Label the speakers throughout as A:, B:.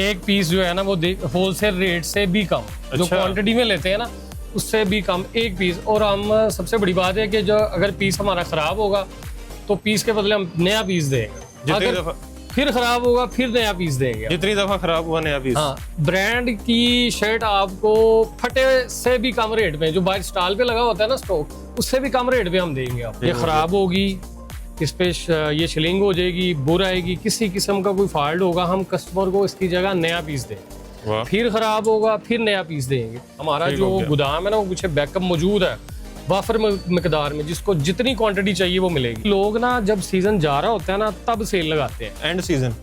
A: एक पीस जो है ना वो होलसेल रेट से भी कम, जो क्वांटिटी में लेते हैं ना उससे भी कम एक पीस। और हम सबसे बड़ी बात है कि जो अगर पीस हमारा खराब होगा तो पीस के बदले हम नया पीस देंगे, अगर फिर खराब होगा फिर नया पीस देंगे।
B: जितनी दफा खराब हुआ नया पीस।
A: हाँ, ब्रांड की शर्ट आपको फटे से भी कम रेट में, जो बाहर स्टॉल पे लगा होता है ना स्टॉक, उससे भी कम रेट पे हम देंगे आपको। ये खराब होगी, इस पे ये शिलिंग हो जाएगी, बुर आएगी, किसी किस्म का कोई फॉल्ट होगा, हम कस्टमर को इसकी जगह नया पीस देंगे। फिर खराब होगा फिर नया पीस देंगे। हमारा जो गोदाम है ना वो पीछे बैकअप मौजूद है वाफर मिकदार में, जिसको जितनी क्वांटिटी चाहिए वो मिलेगी। लोग ना जब सीजन जा रहा होता है ना तब सेल लगाते हैं।
B: एंड सीजन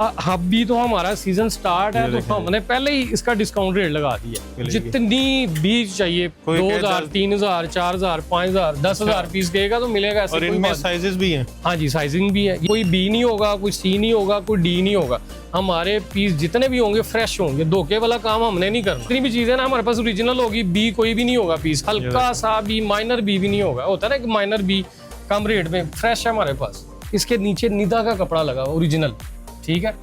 A: अभी तो हमारा सीजन स्टार्ट है तो हमने पहले ही इसका डिस्काउंट रेट लगा दिया। जितनी भी चाहिए 2000, 3000, 4000, 5000, 10,000 पीस देगा तो मिलेगा।
B: और इनमें साइजेस भी हैं।
A: हाँ जी, साइजिंग भी है। कोई बी नहीं होगा, कोई सी नहीं होगा, कोई डी नहीं होगा। हमारे पीस जितने भी होंगे फ्रेश होंगे, धोखे वाला काम हमने नहीं करना। जितनी भी चीजें ना हमारे पास ओरिजिनल होगी, बी कोई भी नहीं होगा पीस, हल्का सा भी माइनर बी भी नहीं होगा। होता है ना कि माइनर बी कम रेट में, फ्रेश है हमारे पास। इसके नीचे निदा का कपड़ा लगा ओरिजिनल, ठीक है,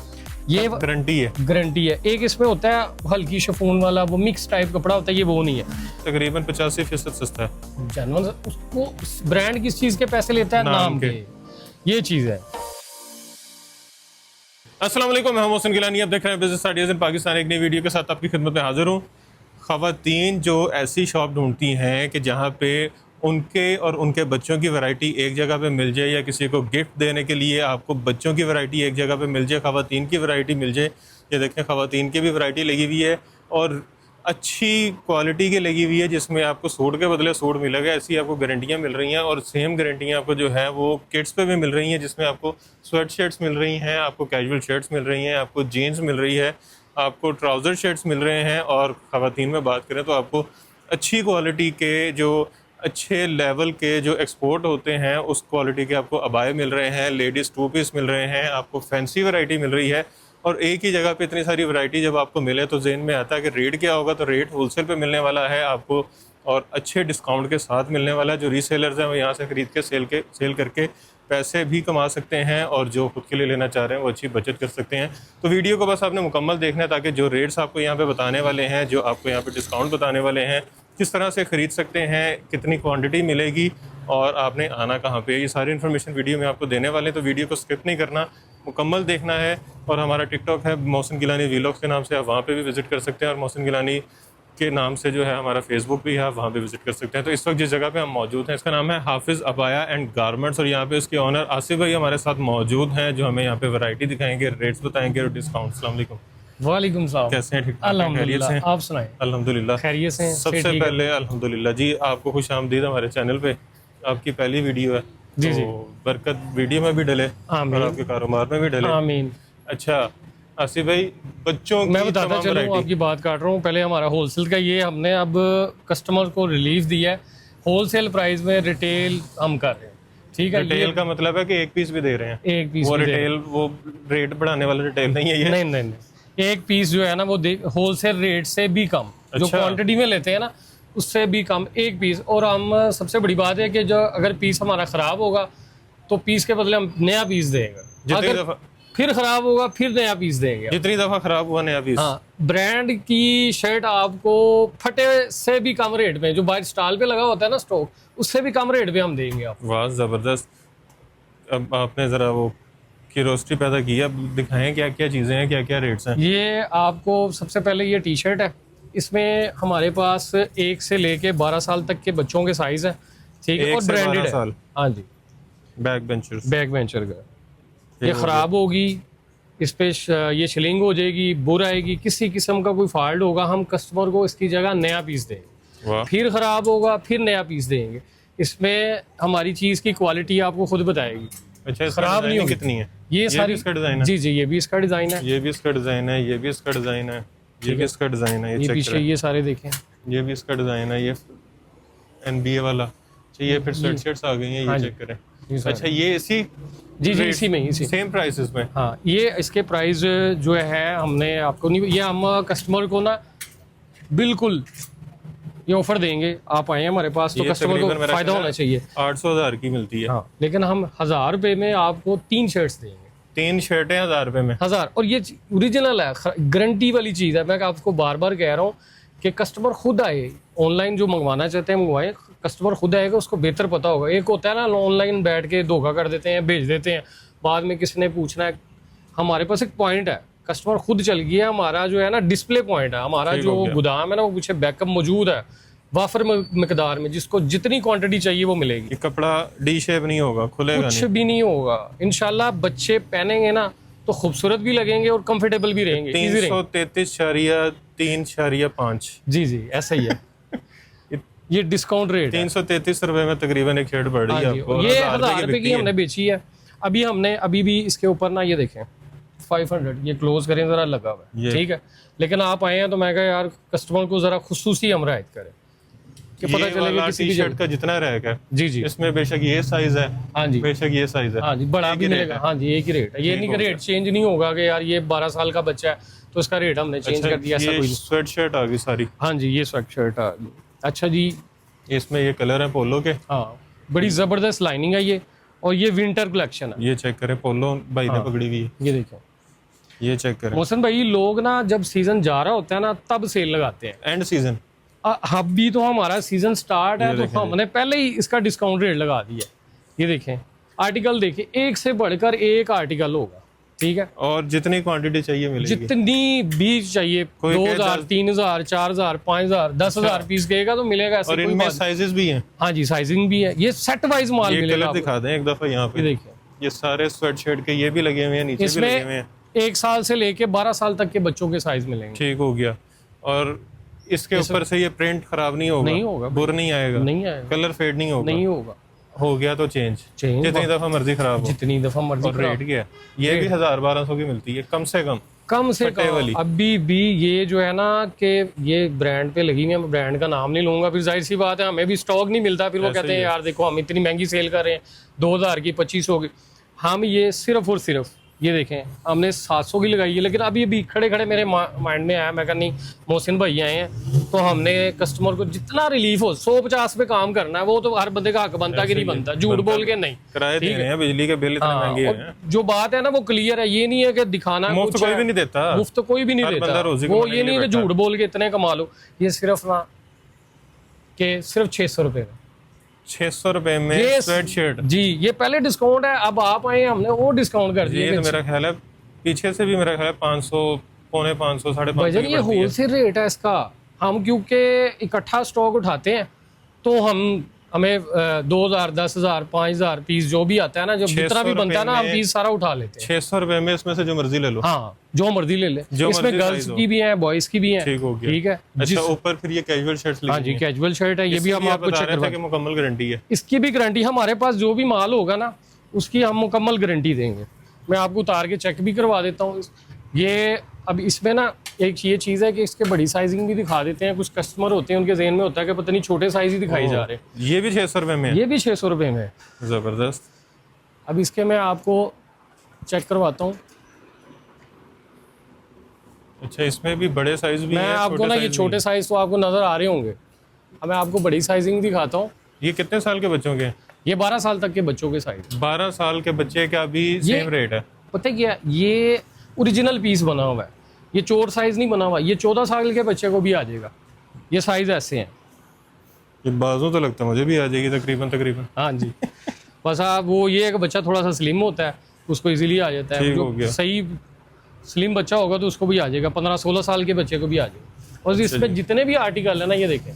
A: ये गारंटी है। एक इसमें होता है हल्की शिफॉन वाला, वो मिक्स टाइप कपड़ा होता है, ये वो नहीं है।
B: तकरीबन 85% सस्ता है।
A: जनरल उसको ब्रांड किस चीज के पैसे लेता है? नाम के। ये चीज है।
B: अस्सलाम वालेकुम, मैं मोहसिन गिलानी, आप देख रहे हैं बिजनेस आइडियाज इन पाकिस्तान। एक नई वीडियो के साथ आपकी खिदमत में हाजिर हूँ। ख़वातीन जो ऐसी शॉप ढूंढती हैं कि जहाँ पे उनके और उनके बच्चों की वैरायटी एक जगह पे मिल जाए, या किसी को गिफ्ट देने के लिए आपको बच्चों की वैरायटी एक जगह पे मिल जाए, ख़वातीन की वैरायटी मिल जाए। ये देखें, ख़वातीन की भी वैरायटी लगी हुई है और अच्छी क्वालिटी की लगी हुई है, जिसमें आपको सूट के बदले सूट मिलेगा। ऐसी आपको गारंटियाँ मिल रही हैं और सेम गारंटियाँ आपको जो है वो किड्स पे भी मिल रही हैं, जिसमें आपको स्वेट शर्ट्स मिल रही हैं, आपको कैजुअल शर्ट्स मिल रही हैं, आपको जीन्स मिल रही है, आपको ट्राउज़र शर्ट्स मिल रहे हैं। और ख़वातीन में बात करें तो आपको अच्छी क्वालिटी के, जो अच्छे लेवल के जो एक्सपोर्ट होते हैं उस क्वालिटी के आपको अबाए मिल रहे हैं, लेडीज़ 2 पीस मिल रहे हैं, आपको फैंसी वैरायटी मिल रही है। और एक ही जगह पे इतनी सारी वैरायटी जब आपको मिले तो ज़हन में आता है कि रेट क्या होगा। तो रेट होलसेल पे मिलने वाला है आपको और अच्छे डिस्काउंट के साथ मिलने वाला है। जो रीसेलर्स हैं वो यहाँ से ख़रीद के सेल करके पैसे भी कमा सकते हैं, और जो खुद के लिए लेना चाह रहे हैं वो अच्छी बचत कर सकते हैं। तो वीडियो को बस आपने मुकम्मल देखना है, ताकि जो रेट्स आपको यहाँ पे बताने वाले हैं, जो आपको यहाँ पे डिस्काउंट बताने वाले हैं, किस तरह से ख़रीद सकते हैं, कितनी क्वांटिटी मिलेगी और आपने आना कहाँ पे, ये सारी इन्फॉर्मेशन वीडियो में आपको देने वाले हैं। तो वीडियो को स्किप नहीं करना, मुकम्मल देखना है। और हमारा टिकटॉक है मोहसिन गिलानी वीलॉग्स के नाम से, आप वहाँ पे भी विज़िट कर सकते हैं, और मोहसिन गिलानी के नाम से जो है हमारा फेसबुक भी है, आप वहाँ पे विज़िट कर सकते हैं। तो इस वक्त जिस जगह पे हम मौजूद हैं इसका नाम है हाफिज़ अबाया एंड गारमेंट्स, और यहाँ पे इसके ऑनर आसिफ भाई हमारे साथ मौजूद हैं, जो हमें यहाँ पे वैरायटी दिखाएंगे, रेट्स बताएंगे और डिस्काउंट। अस्सलाम वालेकुम।
A: वालेकुम सलाम।
B: कैसे हैं? ठीक ठाक?
A: अल्हम्दुलिल्लाह, आप सुनाएं?
B: अल्हम्दुलिल्लाह
A: खैरियत से हैं?
B: सबसे पहले अल्हम्दुलिल्लाह जी, आपको खुश आमदीद हमारे चैनल पे। आपकी पहली वीडियो है
A: जी,
B: तो बरकत वीडियो में भी डले और आपके कारोबार में भी डले।
A: आमीन।
B: अच्छा आसिफ भाई, बच्चों की
A: मैं बताता चलूँ, आपकी बात काट रहा हूँ। पहले हमारा होलसेल का ये हमने अब कस्टमर को रिलीफ दिया है, होलसेल प्राइस में रिटेल हम कर रहे हैं, ठीक है।
B: रिटेल का मतलब है कि एक पीस भी दे रहे हैं?
A: एक पीस
B: वो रिटेल, वो रेट बढ़ाने वाला रिटेल नहीं है ये?
A: नहीं, एक पीस जो है ना वो होलसेल रेट से भी कम, जो क्वांटिटी में लेते हैं ना उससे भी कम एक पीस। और हम सबसे बड़ी बात है कि जो अगर पीस हमारा खराब होगा तो पीस के बदले हम नया पीस देंगे, अगर फिर खराब होगा फिर नया पीस देंगे।
B: जितनी दफा खराब हुआ नया पीस।
A: हाँ, ब्रांड की शर्ट आपको फटे से भी कम रेट में, जो बाहर स्टॉल पे लगा होता है ना स्टॉक, उससे भी कम रेट पे हम देंगे आपको।
B: वाह जबरदस्त। अब आपने जरा वो क्यूरियोसिटी पैदा की, अब दिखाएं क्या क्या चीजें हैं, क्या क्या रेट्स हैं।
A: ये आपको सबसे पहले ये टी शर्ट है, इसमें हमारे पास 1 से लेके 12 साल तक के बच्चों के साइज है, ठीक है, और ब्रांडेड है। हाँ जी, बैक बेंचर का। ये खराब होगी, इस पे ये शिलिंग हो जाएगी, बुर आएगी, किसी किस्म का कोई फॉल्ट होगा, हम कस्टमर को इसकी जगह नया पीस देंगे। फिर खराब होगा फिर नया पीस देंगे। इसमें हमारी चीज की क्वालिटी आपको खुद बताएगी।
B: अच्छा,
A: खराब नहीं होगी।
B: कितनी है
A: ये सारी
B: इसका डिजाइन है?
A: जी, ये भी इसका डिजाइन है,
B: ये भी इसका डिजाइन है, ये भी इसका डिजाइन है, ये भी इसका डिजाइन है।
A: ये पीछे ये सारे देखें,
B: ये भी इसका डिजाइन है, ये NBA वाला। अच्छा, ये फिर स्वेट शर्ट्स आ गई हैं, ये चेक करें। अच्छा, ये इसी
A: जी इसी में, इसी
B: सेम प्राइसेस में।
A: हाँ, ये इसके प्राइस जो है हमने आपको नहीं, ये हम कस्टमर को ना बिल्कुल ये ऑफर देंगे, आप आए हमारे पास तो कस्टमर को फायदा होना चाहिए।
B: 800,000 की मिलती है।
A: हाँ, लेकिन हम 1000 रुपए में आपको 3 शर्ट्स देंगे।
B: 3 शर्टें 1000 रुपए में।
A: 1000, और ये ओरिजिनल है, गारंटी वाली चीज़ है। मैं आपको बार बार कह रहा हूँ कि कस्टमर खुद आए, ऑनलाइन जो मंगवाना चाहते हैं मंगवाएं, कस्टमर खुद आएगा, उसको बेहतर पता होगा। एक होता है ना ऑनलाइन बैठ के धोखा कर देते हैं, भेज देते हैं, बाद में किसी ने पूछना है। हमारे पास एक पॉइंट है, कस्टमर खुद चल गया, हमारा जो है ना डिस्प्ले पॉइंट है, हमारा जो गोदाम है ना वो पीछे बैकअप मौजूद है वाफर मिकदार में, जिसको जितनी क्वांटिटी चाहिए वो मिलेगी।
B: ये कपड़ा डी शेप नहीं होगा, खुलेगा
A: कुछ भी नहीं होगा इंशाल्लाह। बच्चे पहनेंगे ना तो खूबसूरत भी लगेंगे और कंफर्टेबल भी रहेंगे।
B: 333.5।
A: जी जी ऐसा ही है। ये डिस्काउंट रेट है,
B: 333 रुपए में तकरीबन एक शर्ट पड़ रही है आपको।
A: ये 1000 रुपए की हमने बेची है। अभी भी इसके ऊपर ना ये देखें 500, ये क्लोज करें जरा लगा हुआ है, ठीक है। लेकिन आप आए हैं तो मैं कहा यार कस्टमर को जरा खुसूसी हम रियायत करें कि पता चलेगा किसी भी
B: शर्ट का जितना रैक है
A: जी जी
B: इसमें बेशक ये साइज है,
A: हाँ जी,
B: बेशक ये साइज है,
A: हाँ जी, बड़ा भी मिलेगा, हाँ जी, एक ही रेट है। ये नहीं कि रेट चेंज नहीं होगा कि यार ये 12 साल का बच्चा है तो इसका रेट हमने चेंज कर दिया, ऐसा कोई।
B: स्वेट शर्ट आ गई सारी।
A: हाँ जी, ये स्वेट शर्ट आ गई। अच्छा जी,
B: इसमें ये कलर है पोलो के,
A: हाँ बड़ी जबरदस्त लाइनिंग है ये, और ये विंटर कलेक्शन है।
B: ये चेक करें, पोलो भाई ने पकड़ी हुई है,
A: ये देखें,
B: ये चेक करें।
A: मोहसिन भाई लोग ना जब सीजन जा रहा होता है ना तब सेल लगाते हैं,
B: एंड सीजन।
A: अभी तो हमारा सीजन स्टार्ट है तो हमने पहले ही इसका डिस्काउंट रेट लगा दिया। ये देखें आर्टिकल, देखें एक से बढ़कर एक आर्टिकल होगा, ठीक है,
B: और जितनी क्वांटिटी चाहिए मिलेगी,
A: जितनी भी चाहिए, 2000, 3000, 4000, 5000, 10,000 पीस कहेगा तो मिलेगा। ऐसे
B: और इनमें साइजेस भी हैं।
A: हाँ जी, साइजिंग भी है, ये सेट वाइज माल
B: ये
A: मिलेगा।
B: कलर दिखा दें एक दफा यहाँ पे,
A: देखिए
B: ये सारे स्वेटशर्ट के ये भी लगे हुए हैं, नीचे भी लगे हुए हैं।
A: 1 साल से लेके 12 साल तक के बच्चों के साइज मिलेंगे।
B: ठीक हो गया। और इसके ऊपर से ये प्रिंट खराब नहीं होगा,
A: नहीं होगा,
B: बुर नहीं आएगा,
A: नहीं आएगा,
B: कलर फेड नहीं होगा,
A: नहीं होगा,
B: हो गया तो चेंज जितनी दफा मर्जी खराब हो,
A: जितनी दफा मर्जी।
B: और रेट क्या है? ये भी 1000-1200 की मिलती है कम से कम
A: कम। अभी भी ये जो है ना कि ये ब्रांड पे लगी हुई है, मैं ब्रांड का नाम नहीं लूंगा, फिर जाहिर सी बात है हमें भी स्टॉक नहीं मिलता, फिर वो कहते हैं यार देखो हम इतनी महंगी सेल कर रहे हैं, 2000 की 2500 की। हम ये सिर्फ और सिर्फ ये देखें हमने 700 की लगाई है। लेकिन अभी खड़े खड़े मेरे माइंड में आया, मैं कहा नहीं मोहसिन भाई आए हैं तो हमने कस्टमर को जितना रिलीफ हो, 150 पे काम करना है। वो तो हर बंदे का हक बनता कि नहीं बनता, झूठ बोल के नहीं,
B: किराए दे रहे हैं, बिजली के बिल इतने महंगे हैं।
A: जो बात है ना वो क्लियर है, ये नहीं है कि दिखाना
B: मुफ्त कोई भी नहीं देता,
A: मुफ्त कोई भी नहीं देता। वो ये नहीं है कि झूठ बोल के इतने कमा लो। ये सिर्फ ना कि सिर्फ 600 रुपए में,
B: 600 रुपए में स्वेट शर्ट।
A: जी ये पहले डिस्काउंट है, अब आप आए हमने वो डिस्काउंट कर दिया।
B: ये तो मेरा ख्याल है पीछे से भी मेरा ख्याल है 500, पौने 500, 550।
A: ये होलसेल रेट है इसका। हम क्योंकि इकट्ठा स्टॉक उठाते हैं तो हमें 2000, 10,000, 5000 पीस जो भी आता है ना, जब जितना भी बनता है ना, हम पीस सारा उठा लेते हैं।
B: 600 रुपए में इसमें से जो मर्जी ले लो,
A: हाँ जो मर्जी ले ले। इसमें गर्ल्स की भी है, बॉयज की भी है।
B: ठीक हो गया,
A: ठीक है।
B: अच्छा ऊपर फिर ये कैजुअल शर्ट्स लगी।
A: हाँ जी कैजुअल शर्ट है, ये भी हम आपको चेक करवा,
B: मुकम्मल गारंटी है
A: इसकी भी गारंटी। हमारे पास जो भी माल होगा ना उसकी हम मुकम्मल गारंटी देंगे। मैं आपको उतार के चेक भी करवा देता हूँ। ये अब इसमें ना एक ये चीज़ है कि इसके बड़ी साइजिंग भी दिखा देते हैं। कुछ कस्टमर होते हैं उनके जहन में होता है कि पता नहीं छोटे साइज ही दिखाई जा रहे हैं।
B: ये भी 600 रुपए में है?
A: ये भी 600 रुपए में है।
B: जबरदस्त।
A: अब इसके मैं आपको चेक करवाता हूँ।
B: अच्छा इसमें भी बड़े साइज भी
A: मैं
B: हैं,
A: आपको ना ये छोटे साइज तो आपको नजर आ रहे होंगे। अब मैं आपको बड़ी साइजिंग दिखाता हूँ।
B: ये कितने साल के बच्चों के?
A: ये 12 साल तक के बच्चों के साइज।
B: 12 साल के बच्चे का भी सेम रेट है?
A: पता है क्या, ये ओरिजिनल पीस बना हुआ है, ये चोर साइज नहीं बना हुआ। ये 14 साल के बच्चे को भी आ जाएगा। ये साइज ऐसे हैं।
B: ये बाजू तो लगता है मुझे भी आ जाएगी तकरीबन।
A: हाँ जी बस आप वो ये है कि बच्चा थोड़ा सा स्लिम होता है, उसको इजीली आ जाता है। जो सही स्लिम बच्चा होगा तो उसको भी आ जाएगा, 15-16 साल के बच्चे को भी आ जाएगा। और इसमें जितने भी आर्टिकल है ना, ये देखें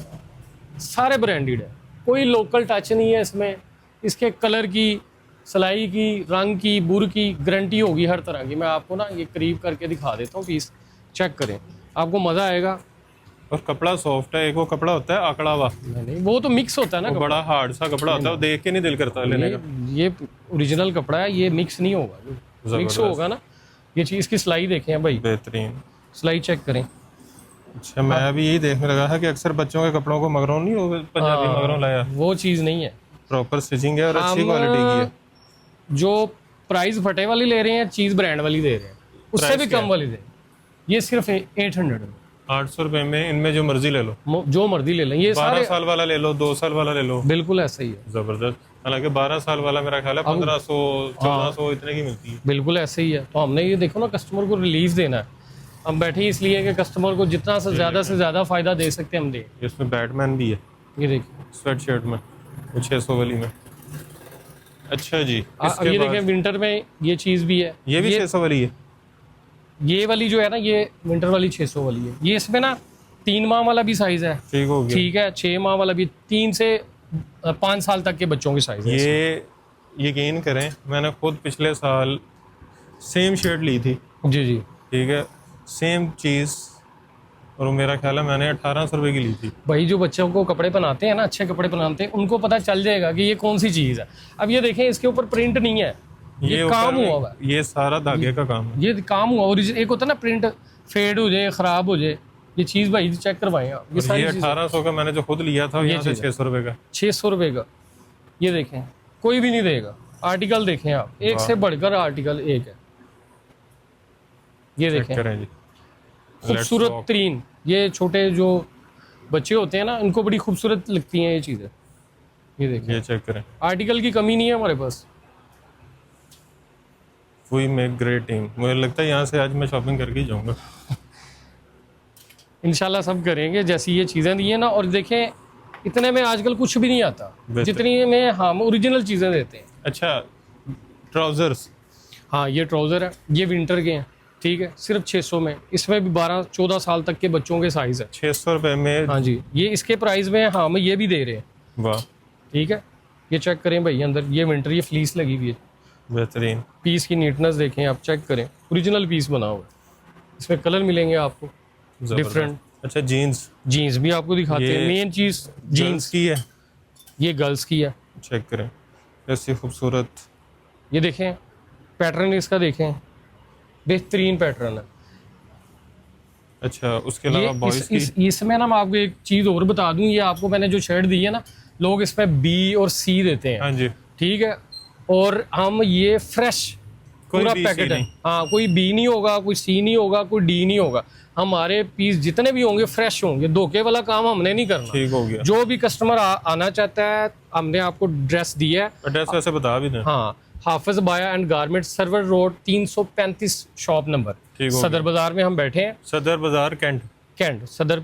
A: सारे ब्रांडेड है, कोई लोकल टच नहीं है इसमें। इसके कलर की, सिलाई की, रंग की, बुर की गारंटी होगी हर तरह की। मैं आपको ना ये करीब करके दिखा देता हूँ, पीस चेक करें, आपको मज़ा आएगा।
B: और कपड़ा सॉफ्ट है, एक वो कपड़ा होता है आकड़ा हुआ,
A: नहीं वो तो मिक्स होता है ना,
B: बड़ा हार्ड सा कपड़ा होता है, वो देख के नहीं दिल करता लेने का।
A: ये ओरिजिनल कपड़ा है, ये मिक्स नहीं होगा। मिक्स होगा ना, ये चीज़ की सिलाई देखें भाई,
B: बेहतरीन
A: सिलाई चेक करें।
B: अच्छा मैं अभी यही देखने लगा था कि अक्सर बच्चों के कपड़ों को मगरों नहीं हो, पंजाबी मगरों लाया,
A: वो चीज़ नहीं है।
B: प्रॉपर स्टिचिंग है और अच्छी क्वालिटी की है।
A: जो प्राइस फटे वाली ले रहे हैं, चीज़ ब्रांड वाली दे रहे हैं, उससे भी कम वाली दे। ये सिर्फ 800 में,
B: 800 रुपए में इनमें जो मर्जी ले लो,
A: जो मर्जी ले लें, ये
B: 12
A: सारे
B: साल वाला ले लो, 2 साल वाला ले लो,
A: बिल्कुल ऐसा ही है,
B: जबरदस्त। हालांकि 12 साल वाला मेरा ख्याल है 1500 1400 इतने की मिलती है।
A: बिल्कुल ऐसे ही है। तो हमने ये देखो ना, कस्टमर को रिलीफ देना है, हम बैठे ही इसलिए कि कस्टमर को जितना से ज़्यादा फायदा दे सकते हैं हम दें।
B: इसमें बैटमैन भी है,
A: ये देखिए,
B: स्वेट शर्ट में, वो 600 वाली में। अच्छा जी,
A: अब ये देखें विंटर में ये चीज़ भी है,
B: ये भी 600 वाली है।
A: ये वाली जो है ना, ये विंटर वाली 600 वाली है। ये इसमें ना 3 माह वाला भी साइज है,
B: ठीक हो गया।
A: ठीक है, 6 माह वाला भी, 3 से 5 साल तक के बच्चों के साइज है।
B: ये यकीन करें, मैंने खुद पिछले साल सेम शर्ट ली थी,
A: जी जी,
B: ठीक है, सेम चीज़, और मेरा ख्याल है मैंने 1800 रुपये की ली थी।
A: भाई जो बच्चों को कपड़े पहनाते हैं ना, अच्छे कपड़े पहनाते हैं, उनको पता चल जाएगा कि ये कौन सी चीज़ है। अब ये देखें, इसके ऊपर प्रिंट नहीं है, ये काम
B: ऊपर
A: हुआ हुआ है,
B: ये सारा धागे का काम है।
A: ये काम हुआ। और एक होता है ना प्रिंट फेड हो जाए, खराब हो जाए, ये चीज़ भाई चेक करवाएं आप। ये
B: ये
A: सारी चीज़ें
B: 1800 का मैंने जो खुद लिया था, यहाँ से 600 रुपये का।
A: 600 रुपये का, ये देखें, कोई भी नहीं देगा। आर्टिकल देखें आप, एक से बढ़कर आर्टिकल एक है। ये
B: चेक
A: देखें,
B: करें जी,
A: खूबसूरत तरीन, ये छोटे जो बच्चे होते हैं ना, इनको बड़ी खूबसूरत लगती हैं ये चीज़ें। ये देखिए,
B: ये चेक करें।
A: आर्टिकल की कमी नहीं है हमारे पास।
B: We make great team. मुझे लगता है यहाँ से आज मैं शॉपिंग करके ही जाऊँगा।
A: इंशाल्लाह सब करेंगे जैसी ये चीज़ें दी हैं ना। और देखें, इतने में आजकल कुछ भी नहीं आता जितनी में हम ओरिजिनल चीज़ें देते हैं।
B: अच्छा, ट्राउजर्स,
A: हाँ ये ट्राउज़र है, ये विंटर के हैं, ठीक है, सिर्फ 600 में। इसमें भी 12-14 साल तक के बच्चों के साइज़ है।
B: 600 रुपये में।
A: हाँ जी, ये इसके प्राइस में हम ये भी दे रहे हैं।
B: वाह,
A: ठीक है, ये चेक करें भाई, अंदर ये विंटर, ये फ्लीस लगी हुई है,
B: बेहतरीन।
A: पीस की नीटनेस देखें आप, चेक करें, ओरिजिनल पीस बना हुआ है। इसमें कलर मिलेंगे आपको डिफरेंट।
B: अच्छा, जीन्स,
A: जीन्स भी आपको दिखाते
B: ये
A: हैं। मेन चीज़ जीन्स
B: की है,
A: ये गर्ल्स की है।
B: चेक करें ऐसी खूबसूरत।
A: ये देखें, पैटर्न इसका देखें, बेहतरीन पैटर्न है।
B: अच्छा, उसके अलावा बॉयज़ की।
A: इसमें ना मैं आपको एक चीज़ और बता दूं, ये आपको मैंने जो शर्ट दी है ना, लोग इसमें बी और सी देते हैं,
B: हाँ जी,
A: ठीक है, और हम ये फ्रेश पूरा
B: B, C
A: पैकेट है।
B: नहीं।
A: हाँ, कोई बी नहीं होगा, कोई सी नहीं होगा, कोई डी नहीं होगा। हमारे पीस जितने भी होंगे फ्रेश होंगे, धोखे वाला काम हमने नहीं करना।
B: ठीक हो गया।
A: जो भी कस्टमर आना चाहता है, हमने आपको ड्रेस दी है।
B: एड्रेस वैसे बता भी दें।
A: हाँ, हाफिज बाया and garment, server road 335 shop number,
B: ठीक हो
A: सदर बाजार में हम बैठे हैं।
B: सदर बाजार कैंट।
A: कैंट, सदर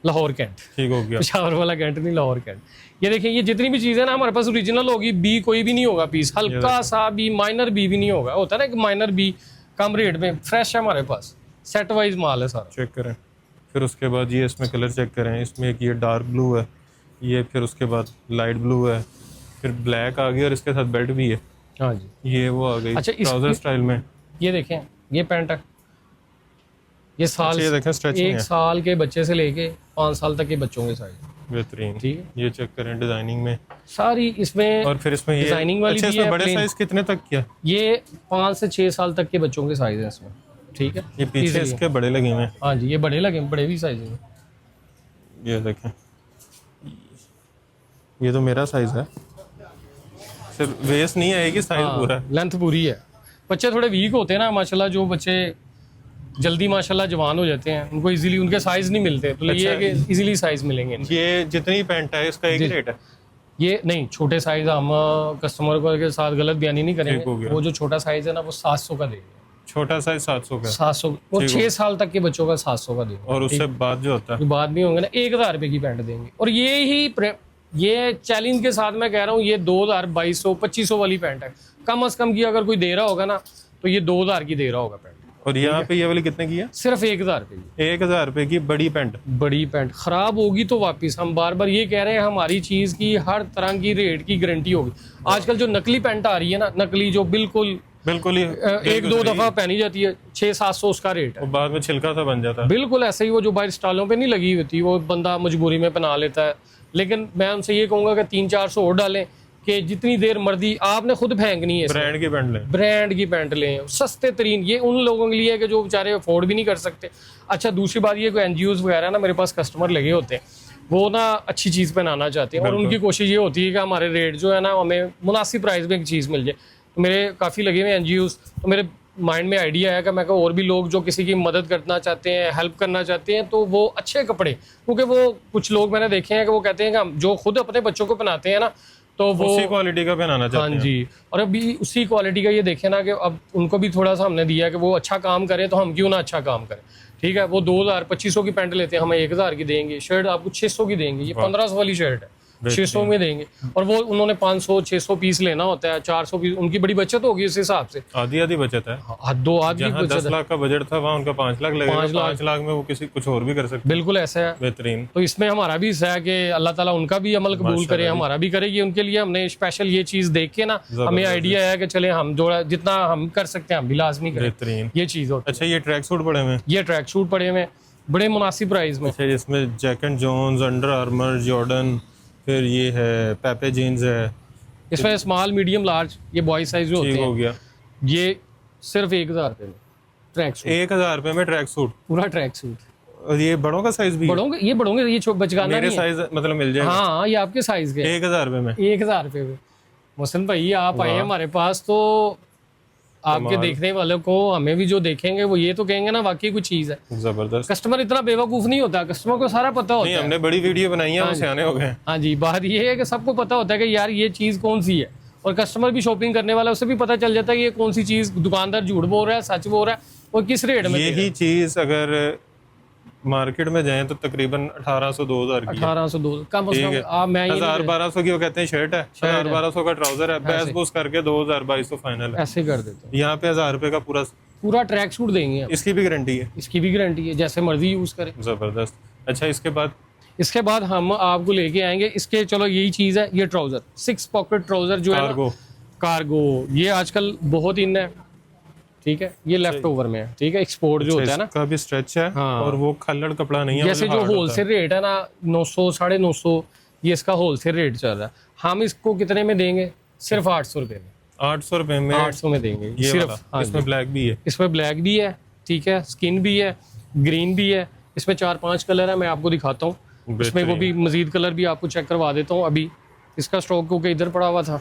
A: लाहौर कैंट,
B: ठीक हो गया।
A: पेशावर वाला कैंट नहीं, लाहौर कैंट। ये देखिए, ये जितनी भी चीज़ें ना हमारे पास ओरिजिनल होगी, बी कोई भी नहीं होगा पीस, हल्का सा भी, माइनर बी भी नहीं होगा। होता है ना कि माइनर बी कम रेट में, फ्रेश है हमारे पास, सेट वाइज माल है सारा।
B: चेक करें, फिर उसके बाद ये इसमें कलर चेक करें। इसमें एक ये डार्क ब्लू है, ये फिर उसके बाद लाइट ब्लू है, फिर ब्लैक आ गई और इसके साथ बेल्ट भी है।
A: हाँ जी,
B: ये वो आ गई
A: अच्छा,
B: ट्राउजर स्टाइल में।
A: ये देखें, ये पैंट है, ये साल
B: अच्छा, ये देखें स्ट्रेचिंग
A: एक
B: है,
A: साल के बच्चे से लेके 5 साल तक के बच्चों के साइज,
B: बेहतरीन।
A: ठीक है,
B: ये चेक करें डिजाइनिंग में।
A: सारी इसमें।
B: और फिर इसमें ये
A: डिजाइनिंग वाली
B: अच्छा,
A: भी
B: इसमें
A: है,
B: बड़े
A: plain।
B: साइज कितने तक किया?
A: ये 5 से 6 साल तक के बच्चों के साइज है इसमें, ठीक है।
B: ये पीछे
A: इसलिए।
B: इसके बड़े लगे हुए हैं।
A: हाँ जी, ये बड़े लगे, बड़े भी साइज हैं।
B: ये देखें, ये तो मेरा साइज है, सिर्फ वेस्ट नहीं आएगी, साइज पूरा है।
A: लेंथ पूरी है। बच्चे थोड़े वीक होते हैं ना माशाल्लाह, जो बच्चे जल्दी माशाल्लाह जवान हो जाते हैं, उनको इजीली उनके साइज नहीं मिलते, तो ये है कि इजीली साइज मिलेंगे इनके।
B: ये जितनी पैंट है इसका एक ही रेट है?
A: ये नहीं, छोटे साइज हम कस्टमर को के साथ गलत बयानी नहीं
B: ठीक हो
A: करेंगे।
B: गया।
A: वो जो छोटा साइज है ना, वो 700 का देंगे।
B: छोटा साइज 700 का,
A: 700, वो 6 साल तक के बच्चों का 700 का देंगे।
B: और उससे बाद जो होता है
A: जो बाद में होंगे ना, 1000 रुपये की पैंट देंगे। और ये चैलेंज के साथ मैं कह रहा हूँ, ये 2000, 2200, 2500 वाली पैंट है। कम से कम की अगर कोई दे रहा होगा ना, तो ये 2000 की दे रहा होगा पैंट।
B: और यहाँ पे ये वाली कितने की है?
A: सिर्फ 1000 रुपये की
B: 1000 रुपए की बड़ी पैंट।
A: बड़ी पैंट। खराब होगी तो वापस, हम बार बार ये कह रहे हैं, हमारी चीज़ की हर तरह की रेट की गारंटी होगी। आजकल जो नकली पैंट आ रही है ना, नकली जो बिल्कुल
B: ही
A: 1-2 दफ़ा पहनी जाती है, 600-700 उसका रेट है।
B: और बाद में छिलका सा बन जाता है।
A: बिल्कुल ऐसे ही, वो जो बाहर स्टॉलों पे नहीं लगी होती, वो बंदा मजबूरी में पहना लेता है। लेकिन मैं उनसे ये कहूँगा कि 300-400 और डालें, कि जितनी देर मर्जी आपने खुद फेंकनी है।
B: ब्रांड की पैंट लें,
A: ब्रांड की पैंट लें, सस्ते तरीन। ये उन लोगों के लिए है कि जो बेचारे अफोर्ड भी नहीं कर सकते। अच्छा, दूसरी बात ये, कोई एनजीओज वगैरह ना, मेरे पास कस्टमर लगे होते हैं, वो ना अच्छी चीज़ पहनाना चाहते हैं, और उनकी कोशिश ये होती है कि हमारे रेट जो है ना, हमें मुनासिब प्राइस में एक चीज़ मिल जाए। तो मेरे काफ़ी लगे हुए एनजीओज, तो मेरे माइंड में आइडिया आया कि मैं और भी लोग जो किसी की मदद करना चाहते हैं, हेल्प करना चाहते हैं, तो वो अच्छे कपड़े, क्योंकि वो कुछ लोग मैंने देखे हैं कि वो कहते हैं कि हम जो खुद अपने बच्चों को पहनाते हैं ना, तो वो
B: उसी क्वालिटी का पहनाना चाहते
A: हाँ
B: हैं।
A: जी, और अभी उसी क्वालिटी का ये देखे ना कि अब उनको भी थोड़ा सा हमने दिया कि वो अच्छा काम करें, तो हम क्यों ना अच्छा काम करें। ठीक है, वो 2000-2500 की पैंट लेते हैं, हमें 1000 की देंगे, शर्ट आपको 600 की देंगे, ये 1500 वाली शर्ट है 600 में देंगे, और वो उन्होंने 500-600 पीस लेना होता है, 400 पीस, उनकी बड़ी बचत होगी उस हिसाब से।
B: आधी आधी बचत है।
A: दो आदमी
B: जहाँ 10 लाख का बजट था वहाँ उनका 5 लाख लगेगा, 5 लाख में वो किसी कुछ और भी कर सकते हैं।
A: बिल्कुल ऐसा है।
B: बेहतरीन।
A: तो इसमें हमारा भी हिस्सा है कि अल्लाह ताला उनका भी अमल कबूल करे, हमारा भी करेगी। उनके लिए हमने स्पेशल ये चीज़ देख के ना, हमें आइडिया है कि चले हम जो जितना हम कर सकते हैं हम भी लाजमी करें,
B: बेहतरीन।
A: ये चीज़ होती
B: अच्छा, ये ट्रैक सूट पड़े हुए हैं।
A: है। ये ट्रैक सूट पड़े हुए हैं बड़े मुनासिब प्राइस में।
B: अच्छा, इसमें Jack and Jones, Under Armour, Jordan, फिर ये है पेपे जीन्स है।
A: इसमें स्मॉल, मीडियम, लार्ज, ये बॉय साइज जो होते
B: ठीक हो
A: हैं,
B: गया।
A: ये सिर्फ 1000 रुपये में ट्रैक सूट,
B: 1000 रुपये में ट्रैक सूट।
A: पूरा ट्रैक सूट।
B: और ये बड़ों का साइज भी है?
A: बढ़ोगे, ये बढ़ोगे, ये बचगाना
B: मेरे
A: नहीं है।
B: साइज मतलब मिल जाएगा?
A: हाँ, ये आपके साइज के
B: 1000 रुपये में।
A: 1000 रुपये में। मोहसिन भाई आप आए हैं हमारे पास, तो आपके देखने वालों को, हमें भी जो देखेंगे वो ये तो कहेंगे ना वाकई कुछ चीज़ है।
B: जबरदस्त।
A: कस्टमर इतना बेवकूफ़ नहीं होता, कस्टमर को सारा पता होता
B: नहीं,
A: है।
B: हमने बड़ी वीडियो बनाई है, वो सियाने हो गए हैं।
A: हाँ जी, बात ये है कि सबको पता होता है कि यार ये चीज़ कौन सी है, और कस्टमर भी शॉपिंग करने वाला, उसे भी पता चल जाता है कि ये कौन सी चीज़, दुकानदार झूठ बोल रहा है, सच बोल रहा है, और किस रेट में।
B: यही चीज अगर मार्केट में जाए तो तकरीबन 1800-2000 की है।
A: 1802 कम से
B: ठीक
A: कम।
B: है।
A: आप मैं ये
B: 1000-1200 की वो कहते हैं शर्ट है, 1000-1200 का ट्राउजर है, बैस बूस करके 2000-2200 फाइनल है।
A: ऐसे कर देते हैं।
B: यहाँ पे 1000 रुपये का
A: पूरा ट्रैक सूट देंगे हम।
B: इसकी भी गारंटी है।
A: इसकी भी गारंटी है, जैसे मर्जी यूज़ करें।
B: जबरदस्त। अच्छा,
A: इसके बाद हम आपको लेके आएंगे इसके, चलो यही चीज़ है, ये ट्राउजर 6 पॉकेट ट्राउजर जो है ना, कार्गो, ये आजकल बहुत इन है। ठीक है, ये लेफ्ट ओवर में है। ठीक है, एक्सपोर्ट जो होता है ना,
B: इसका भी स्ट्रेच है।
A: हाँ।
B: और वो खल्लड़ कपड़ा नहीं है,
A: जैसे जो होलसेल रेट है ना 900 950, ये इसका होलसेल रेट चल रहा है। हम इसको कितने में देंगे? सिर्फ 800 रुपये में।
B: 800 रुपये में
A: 800 में देंगे
B: ये
A: सिर्फ।
B: वाला।
A: हाँ,
B: इसमें ब्लैक भी है।
A: इसमें ब्लैक भी है, ठीक है, स्किन भी है, ग्रीन भी है, इसमें 4-5 कलर है, मैं आपको दिखाता हूँ। इसमें वो भी मजीद कलर भी आपको चेक करवा देता हूँ। अभी इसका स्टॉक क्योंकि इधर पड़ा हुआ था,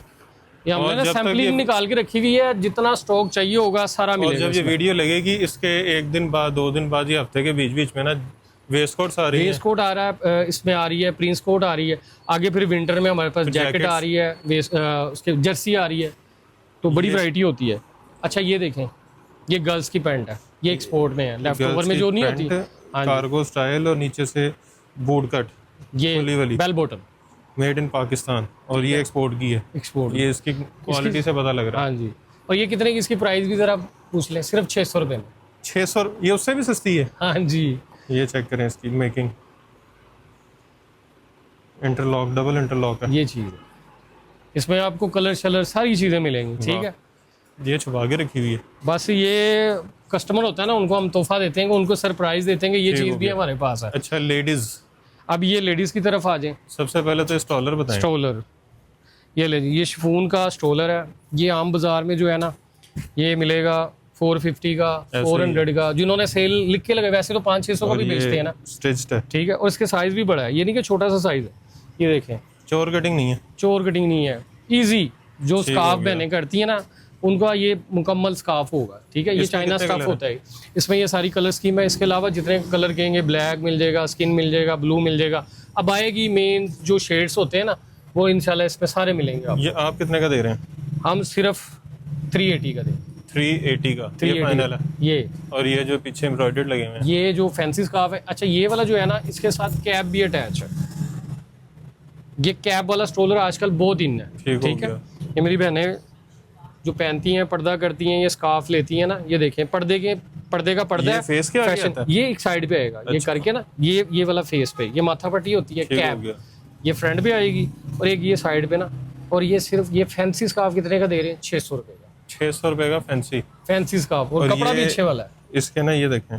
A: ये हमने ना सैम्पलिंग निकाल के रखी हुई है, जितना स्टॉक चाहिए होगा सारा मिलेगा।
B: और जब ये वीडियो लगेगी इसके 1 दिन बाद, 2 दिन बाद, ये हफ्ते के बीच बीच में ना वेस्ट कोट्स आ रही है।
A: वेस्ट कोट आ रहा है, इसमें आ रही है प्रिंस कोट आ रही है, आगे फिर विंटर में हमारे पास जैकेट आ रही है, उसके जर्सी आ रही है, तो बड़ी वैरायटी होती है। अच्छा, ये देखें, ये गर्ल्स की पैंट है, ये एक्सपोर्ट में है, लेफ्ट ओवर में जो नहीं होती,
B: कार्गो स्टाइल, और नीचे से बूट कट,
A: ये bell bottom,
B: made in Pakistan, और ये एक्सपोर्ट की है।
A: एक्सपोर्ट,
B: ये इसकी क्वालिटी से पता लग रहा है।
A: हाँ जी। और ये कितने की, इसकी प्राइस भी जरा पूछ लें, सिर्फ 600 रुपये में।
B: 600? ये उससे भी सस्ती है।
A: हाँ जी,
B: ये चेक करें, इसकी मेकिंग, इंटरलॉक, डबल इंटरलॉक है।
A: ये चीज़ है, इसमें आपको कलर शलर सारी चीज़ें मिलेंगी। ठीक है,
B: ये छुपा के रखी हुई है।
A: बस ये कस्टमर होता है ना, उनको हम तोहफा देते हैं, उनको सरप्राइज देते हैं कि ये चीज़ भी हमारे पास है।
B: अच्छा, लेडीज,
A: अब ये लेडीज की तरफ आ जाएं।
B: सबसे पहले तो स्टॉलर बताएं।
A: स्टोलर, ये ले, ये शिफॉन का स्टोलर है। ये आम बाजार में जो है ना, ये मिलेगा 450 का, 400 का, जिन्होंने सेल लिख के लगे, वैसे तो 500-600 का भी बेचते हैं ना।
B: स्टिच्ड है।
A: ठीक है, और इसके साइज भी बड़ा है, ये नहीं कि छोटा सा साइज है। ये देखें,
B: चोर कटिंग नहीं है।
A: चोर कटिंग नहीं है, ईजी। जो स्कार्फ बहनें करती है ना, उनका ये मुकम्मल स्कार्फ होगा। ठीक है, ये चाइना स्कार्फ होता है। इसमें ये सारी कलर स्कीम है। इसके अलावा जितने कलर कहेंगे, ब्लैक मिल जाएगा, स्किन मिल जाएगा, ब्लू मिल जाएगा। अब आएगी मेन जो शेड्स होते हैं ना, वो इंशाल्लाह इसमें सारे मिलेंगे आपको।
B: ये आप कितने का दे रहे हैं?
A: हम सिर्फ 380 का दें।
B: 380 का, ये फाइनल है।
A: ये
B: और ये जो पीछे एम्ब्रॉयडर्ड लगे हुए हैं,
A: ये जो फैंसी स्कार्फ है। अच्छा, ये वाला जो है ना, इसके साथ कैप भी अटैच है। ये कैप वाला स्टोलर आजकल बहुत इन है। ठीक है, ये मेरी बहनें जो पहनती हैं, पर्दा करती हैं, ये स्कार्फ लेती हैं ना, ये देखें, पर्दे का पर्दा
B: ये
A: है,
B: फेस के आगे आता है?
A: ये एक साइड पे आएगा। ये करके ना, ये वाला फेस पे, ये माथा पट्टी होती है, कैप ये फ्रंट पे आएगी, और एक ये साइड पे ना। और ये सिर्फ ये फैंसी स्कार्फ कितने का दे रहे हैं? 600 रुपये का।
B: 600 रुपये का फैंसी
A: स्कार्फ, और कपड़ा भी अच्छे वाला है।
B: इसके ना ये देखें,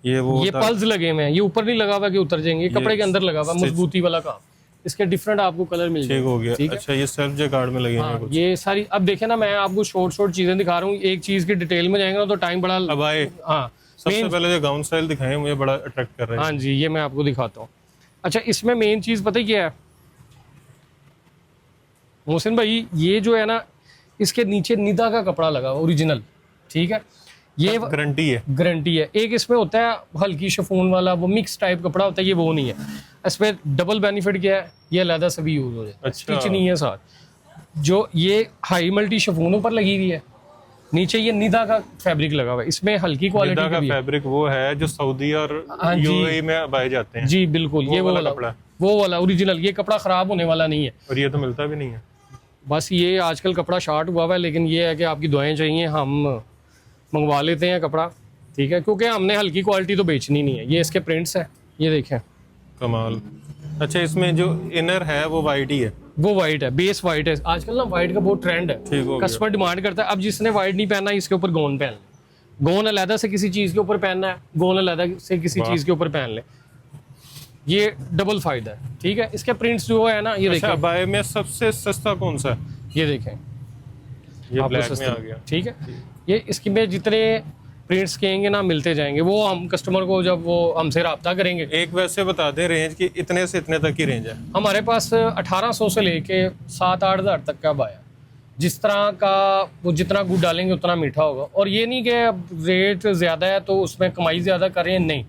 B: ये
A: पल्स लगे हुए हैं, ये ऊपर नहीं लगा हुआ कि उतर जाएंगे, कपड़े के अंदर लगा हुआ, मजबूती वाला काम। इसके डिफरेंट आपको कलर मिल जाएंगे।
B: ठीक हो गया। अच्छा, ये सेल्फ जैकार्ड में लगे हैं कुछ।
A: ये सारी, अब देखें ना, मैं आपको शॉर्ट चीजें दिखा रहा हूँ, एक चीज की डिटेल में जाएंगे ना तो टाइम बड़ा।
B: अब आए,
A: हाँ,
B: सबसे पहले जो गाउन स्टाइल दिखाएं मुझे बड़ा अट्रैक्ट कर रहे हैं।
A: हाँ जी, ये मैं आपको दिखाता हूँ। अच्छा, इसमें मेन चीज पता है क्या है मोहसिन भाई? ये जो है ना, इसके नीचे निदा का कपड़ा लगा ओरिजिनल। ठीक है, ये
B: गारंटी है।
A: गारंटी है। एक इसमें होता है हल्की शिफॉन वाला, वो मिक्स टाइप कपड़ा होता है, ये वो नहीं है। इसमें डबल बेनिफिट क्या है, ये अलग से भी यूज हो जाता है, स्टिच नहीं है साथ। जो ये हाई मल्टी शिफॉनों पर लगी हुई है, नीचे ये निदा का फैब्रिक लगा हुआ है, इसमें हल्की क्वालिटी
B: निदा
A: का
B: का
A: भी है।
B: फैब्रिक वो है जो सऊदी और
A: हाँ जी।
B: यूएई में पाए जाते हैं।
A: जी बिल्कुल, ये वो वाला
B: कपड़ा,
A: वो वाला ओरिजिनल, ये कपड़ा खराब होने वाला नहीं है।
B: और ये तो मिलता भी नहीं है।
A: बस ये आजकल कपड़ा शॉर्ट हुआ हुआ है, लेकिन ये है कि आपकी दुआएं चाहिए, हम मंगवा लेते हैं कपड़ा, ठीक है, क्योंकि हमने हल्की क्वालिटी तो बेचनी नहीं है। ये इसके प्रिंट्स है, ये देखें,
B: कमाल। अच्छा, इसमें जो इनर है वो वाइट ही है?
A: वो वाइट है, बेस वाइट है। आजकल ना वाइट का बहुत ट्रेंड है,
B: ठीक हो गया।
A: कस्टमर डिमांड करता है। अब जिसने वाइट नहीं पहनना, इसके ऊपर गोन पहन ले, गोन अलहदा से किसी चीज के ऊपर पहनना है, गोन अलहदा से किसी
B: वाह।
A: चीज के ऊपर पहन ले, ये डबल फायदा है, ठीक है। इसके प्रिंट्स जो है ना, ये
B: अच्छा,
A: देखें,
B: बाय में सबसे सस्ता कौन सा है?
A: ये देखें,
B: ये
A: आपको
B: ब्लैक में
A: सस्ता,
B: आ गया।
A: ठीक है। ये इसकी में जितने प्रिंट्स कहेंगे ना मिलते जाएंगे, वो हम कस्टमर को जब वो हमसे रब्ता करेंगे।
B: एक वैसे बता दें रेंज की, इतने से इतने तक की रेंज है?
A: हमारे पास 1800 से लेके 7-8 हज़ार तक का बाया, जिस तरह का वो जितना गुड़ डालेंगे उतना मीठा होगा। और ये नहीं कि अब रेट ज़्यादा है तो उसमें कमाई ज़्यादा कर रहे हैं, नहीं,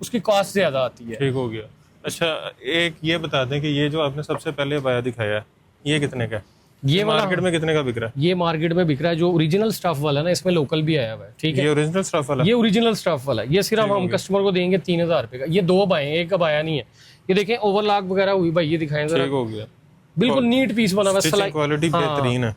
A: उसकी कॉस्ट ज़्यादा आती है।
B: ठीक हो गया। अच्छा, एक ये बता दें कि ये जो आपने सबसे पहले बाया दिखाया है, ये कितने का है?
A: ये वाला
B: मार्केट में कितने का बिक रहा है?
A: ये मार्केट में बिक रहा है, जो ओरिजिनल स्टफ वाला ना, इसमें लोकल भी आया हुआ है, ठीक है।
B: ये ओरिजिनल स्टफ वाला?
A: ये ओरिजिनल स्टफ वाला, ये सिर्फ हम कस्टमर को देंगे 3000 रुपये का। ये 2 बाएं, एक का बाया नहीं है। ये देखें, ओवरलॉक वगैरह हुई भाई, ये दिखाएं जरा,
B: ठीक हो गया।
A: बिल्कुल नीट पीस बना हुआ है, सिलाई
B: क्वालिटी बेहतरीन है,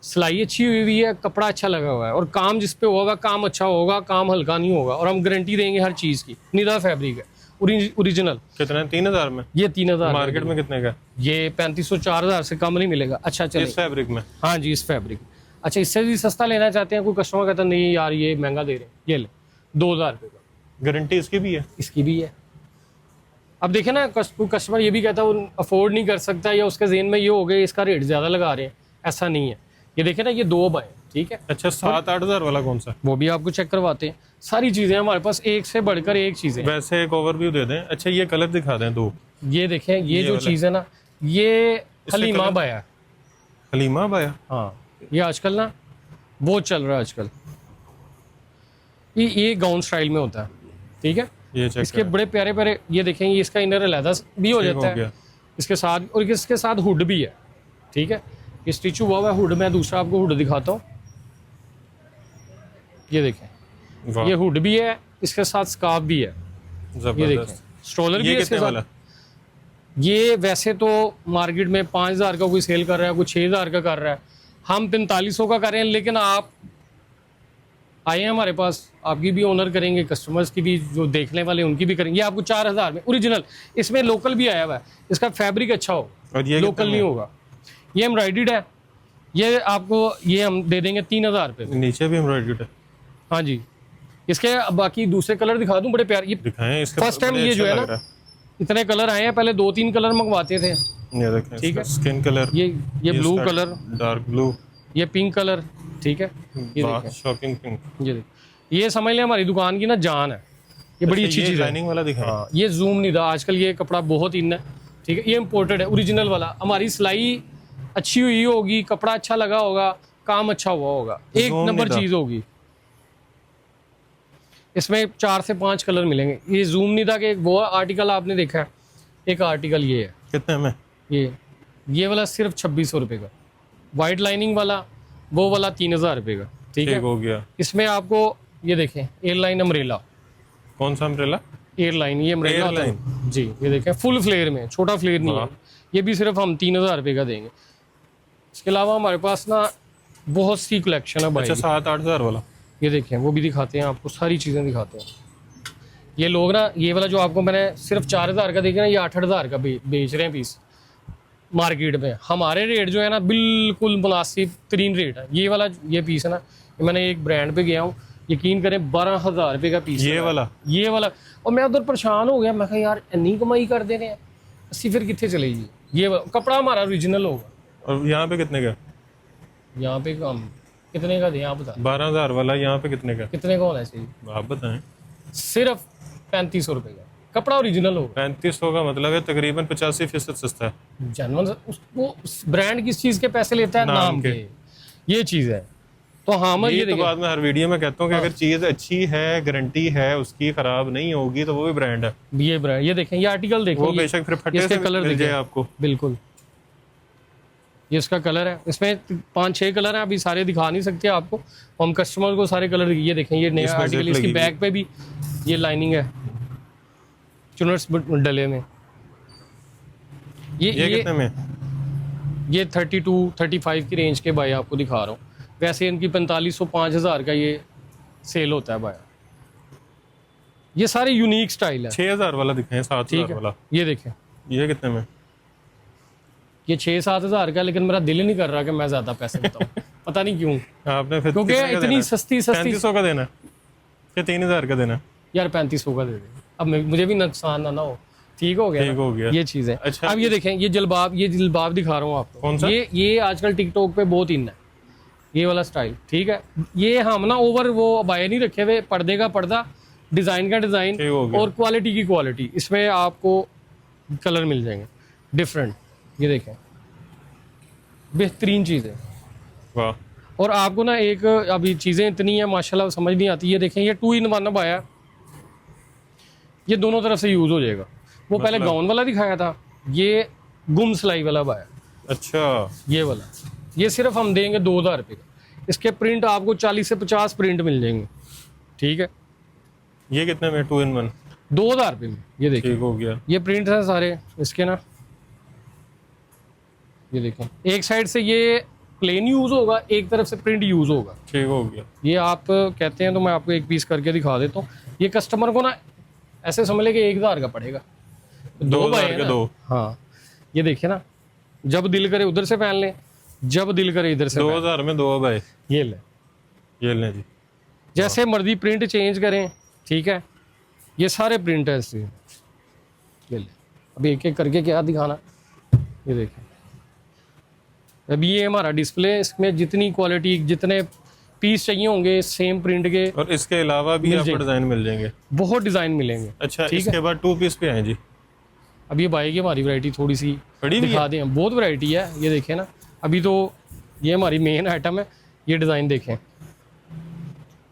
A: सिलाई अच्छी हुई हुई है, कपड़ा अच्छा लगा हुआ है, और काम जिस पे होगा काम अच्छा होगा, काम हल्का नहीं होगा। और हम गारंटी देंगे हर चीज़ की। निदा फैब्रिक है, ओरिजिनल।
B: कितना? 3000 में?
A: ये 3000
B: मार्केट में कितने का?
A: ये 3500-4000 से कम नहीं मिलेगा। अच्छा चलिए,
B: इस फैब्रिक में?
A: हाँ जी, इस फैब्रिक। अच्छा, इससे भी सस्ता लेना चाहते हैं, कोई कस्टमर कहता नहीं यार ये महंगा दे रहे हैं, ये ले 2000 रुपये का।
B: गारंटी इसकी भी है?
A: इसकी भी है। अब देखे ना, कस्टमर ये भी कहता है वो अफोर्ड नहीं कर सकता, या उसके जेहन में ये हो गए इसका रेट ज़्यादा लगा रहे हैं, ऐसा नहीं है। ये देखे ना, ये 2 बाएं, ठीक है।
B: अच्छा, 7-8 हज़ार वाला कौन सा?
A: वो भी आपको चेक करवाते हैं। सारी चीज़ें हमारे पास, एक से बढ़कर एक चीज़ें।
B: वैसे एक ओवरव्यू दे दें। अच्छा, ये कलर दिखा दें 2।
A: ये देखें, ये जो चीज़ है ना, ये हलीमा
B: कलर-
A: बाया।
B: हलीमा बाया?
A: हाँ, ये आजकल ना बहुत चल रहा है आजकल। ये गाउन स्टाइल में होता है, ठीक है।
B: ये चेक
A: इसके बड़े प्यारे प्यारे, ये देखेंगे, इसका इनर अलहदा भी हो जाता है इसके साथ, और इसके साथ हुड भी है, ठीक है। ये स्टिच हुआ हुआ है हुड में। दूसरा आपको हुड दिखाता हूँ, ये देखें, ये हुड भी है, इसके साथ स्कार्फ भी है, ये देखें, स्ट्रोलर भी है इसके साथ। ये वैसे तो मार्केट में 5000 का कोई सेल कर रहा है, कोई 6000 का कर रहा है, हम 4500 का कर रहे हैं। लेकिन आप आए हैं हमारे पास, आपकी भी ऑनर करेंगे, कस्टमर्स की भी, जो देखने वाले उनकी भी करेंगे। आपको 4000 में ओरिजिनल, इसमें लोकल भी आया हुआ है, इसका फैब्रिक अच्छा हो,
B: और ये
A: लोकल नहीं होगा। ये एम्ब्रॉयडर्ड है, ये आपको ये हम दे देंगे 3000 रुपये में।
B: नीचे भी एम्ब्रॉयडर्ड है?
A: हाँ जी। इसके बाकी दूसरे कलर दिखा दूं, बड़े प्यारे। ये
B: दिखाएं। इसका
A: फर्स्ट टाइम ये जो है ना, इतने कलर आए हैं, पहले 2-3 कलर मंगवाते थे।
B: ये देखें,
A: ठीक है।
B: स्किन कलर,
A: ये ब्लू कलर,
B: डार्क ब्लू,
A: ये पिंक कलर, ठीक है। ये देखें,
B: शॉकिंग पिंक।
A: ये देखें, ये समझ लें हमारी दुकान की ना जान है, ये बड़ी अच्छी चीज़ है।
B: लाइनिंग वाला दिखाएं।
A: हाँ, ये जूम नहीं था, आजकल ये कपड़ा बहुत इन है, ठीक है। ये इम्पोर्टेड है, ओरिजिनल वाला। हमारी सिलाई अच्छी हुई होगी, कपड़ा अच्छा लगा होगा, काम अच्छा हुआ होगा, एक नंबर चीज़ होगी। इसमें 4 से 5 कलर मिलेंगे। ये जूम नहीं था कि वो आर्टिकल आपने देखा है, एक आर्टिकल ये है।
B: कितने में?
A: ये वाला सिर्फ 2600 रुपये का, वाइट लाइनिंग वाला, वो वाला 3000 रुपये का, ठीक है।
B: हो गया।
A: इसमें आपको ये देखें, एयरलाइन अम्ब्रेला।
B: कौन सा अम्ब्रेला?
A: एयरलाइन, ये अम्ब्रेला होता है जी। ये देखें, फुल फ्लेयर में, छोटा फ्लेयर नहीं है। ये भी सिर्फ हम 3000 रुपये का देंगे। इसके अलावा हमारे पास ना बहुत सी कलेक्शन है भाई।
B: अच्छा, 7-8 हज़ार वाला?
A: ये देखें, वो भी दिखाते हैं आपको, सारी चीज़ें दिखाते हैं। ये लोग ना, ये वाला जो आपको मैंने सिर्फ 4000 का देखा ना, ये 8-8 हज़ार का बेच रहे हैं पीस मार्केट में। हमारे रेट जो है ना, बिल्कुल मुनासिब तरीन रेट है। ये वाला ये पीस है ना, मैंने एक ब्रांड पे गया हूँ, यकीन करें 12000 रुपये का पीस।
B: ये वाला?
A: और मैं उधर परेशान हो गया, मैं कहा यार इतनी कमाई कर दे रहे हैं, अस्सी फिर कितने चलेगी। ये कपड़ा हमारा ओरिजिनल होगा। और
B: यहाँ पे कितने का?
A: यहाँ पे कम कितने का दें आप बता।
B: 12000 वाला यहाँ पे कितने का?
A: कितने का होना चाहिए
B: आप बताएं।
A: सिर्फ 3500 रुपये का कपड़ा ओरिजिनल होगा।
B: 3500 का मतलब है तकरीबन 85% सस्ता है।
A: वो ब्रांड किस चीज़ के पैसे लेता है? नाम के। ये चीज़ है, तो हाँ मैं
B: ये
A: ये
B: तो
A: देखें,
B: बाद में हर वीडियो में कहता हूँ कि अगर चीज अच्छी है, गारंटी है उसकी, खराब नहीं होगी, तो वो भी ब्रांड है।
A: ये ब्रांड, ये देखें, ये आर्टिकल देखें,
B: वो
A: ये
B: बेशक फिर फटे
A: इसके
B: से
A: कलर
B: मिल जाए
A: देखें
B: आपको।
A: बिल्कुल। ये इसका कलर है, इसमें 5-6 कलर हैं, अभी सारे दिखा नहीं सकते आपको, हम कस्टमर को सारे कलर। ये देखें, ये नया
B: इसमें
A: आर्टिकल,
B: zip
A: इसकी
B: लगी
A: बैक पे भी ये लाइनिंग है चुनर्स डले में।
B: ये कितने में?
A: ये 32-35 की रेंज के भाई आपको दिखा रहा हूँ। वैसे इनकी 4500-5000 का ये सेल होता है भाई। ये सारे यूनिक स्टाइल है।
B: 6000 वाला दिखाएं, 7000 वाला।
A: ये देखें,
B: ये कितने में?
A: ये 6-7 हज़ार का, लेकिन मेरा दिल नहीं कर रहा कि मैं ज्यादा पैसे बताऊं। पता नहीं क्यों,
B: आपने फिर
A: क्योंकि
B: कितने का
A: इतनी
B: देना?
A: सस्ती
B: 3500 का देना या 3000 का देना?
A: यार 3500 का दे दे, अब मुझे भी नुकसान ना हो। ठीक हो गया
B: ठीक
A: ना?
B: हो गया।
A: ये चीज़ है।
B: अच्छा,
A: अब ये देखें, ये जलबाब दिखा रहा हूँ आपको।
B: कौन सा?
A: ये आजकल टिकटॉक पे बहुत इन है, ये वाला स्टाइल। ठीक है, ये हम ना ओवर वो अबाया नहीं रखे हुए, पर्दे का पर्दा, डिज़ाइन का डिज़ाइन,
B: ठीक हो गया।
A: और क्वालिटी की क्वालिटी। इसमें आपको कलर मिल जाएंगे डिफरेंट। ये देखें, बेहतरीन चीज़ है।
B: वाह,
A: और आपको ना एक अभी चीज़ें इतनी हैं माशाल्लाह समझ नहीं आती। ये देखें, ये 2-in-1 अब आया, ये दोनों तरफ से यूज़ हो जाएगा। वो पहले गाउन वाला दिखाया था, ये गुम सिलाई वाला अब आया।
B: अच्छा,
A: ये वाला, ये सिर्फ हम देंगे 2000 रुपये का। इसके प्रिंट आपको 40 से 50 प्रिंट मिल जाएंगे। ठीक है,
B: ये कितने में? 2-in-1
A: 2000 रुपये में। ये देखिए,
B: ठीक हो गया।
A: ये प्रिंट है सारे इसके ना। ये देखें, एक साइड से ये प्लेन यूज़ होगा, एक तरफ से प्रिंट यूज़ होगा।
B: ठीक हो गया।
A: ये आप कहते हैं तो मैं आपको एक पीस करके दिखा देता हूँ। ये कस्टमर को ना ऐसे समझ ले कि 1000 का पड़ेगा,
B: 2000 के दो।
A: हाँ, ये देखिए ना, जब दिल करे उधर से पहन लें, जब दिल करे इधर से
B: 2000 में 2 भाई।
A: ये ले,
B: ये लें जी,
A: जैसे मर्जी प्रिंट चेंज करें। ठीक है, ये सारे प्रिंट है इससे। ये ले, अभी एक एक करके क्या दिखाना। ये देखें, अभी ये हमारा डिस्प्ले, इसमें जितनी क्वालिटी, जितने पीस चाहिए होंगे सेम प्रिंट के,
B: और इसके अलावा भी आपको डिजाइन मिल जाएंगे।
A: बहुत डिज़ाइन मिलेंगे।
B: अच्छा, इसके बाद 2 पीस पे आए जी।
A: अब ये बाइक की हमारी वैरायटी थोड़ी सी
B: बड़ी भी
A: दिखा दें, बहुत वैरायटी है। ये देखें ना, अभी तो ये हमारी मेन आइटम है। ये डिज़ाइन देखें,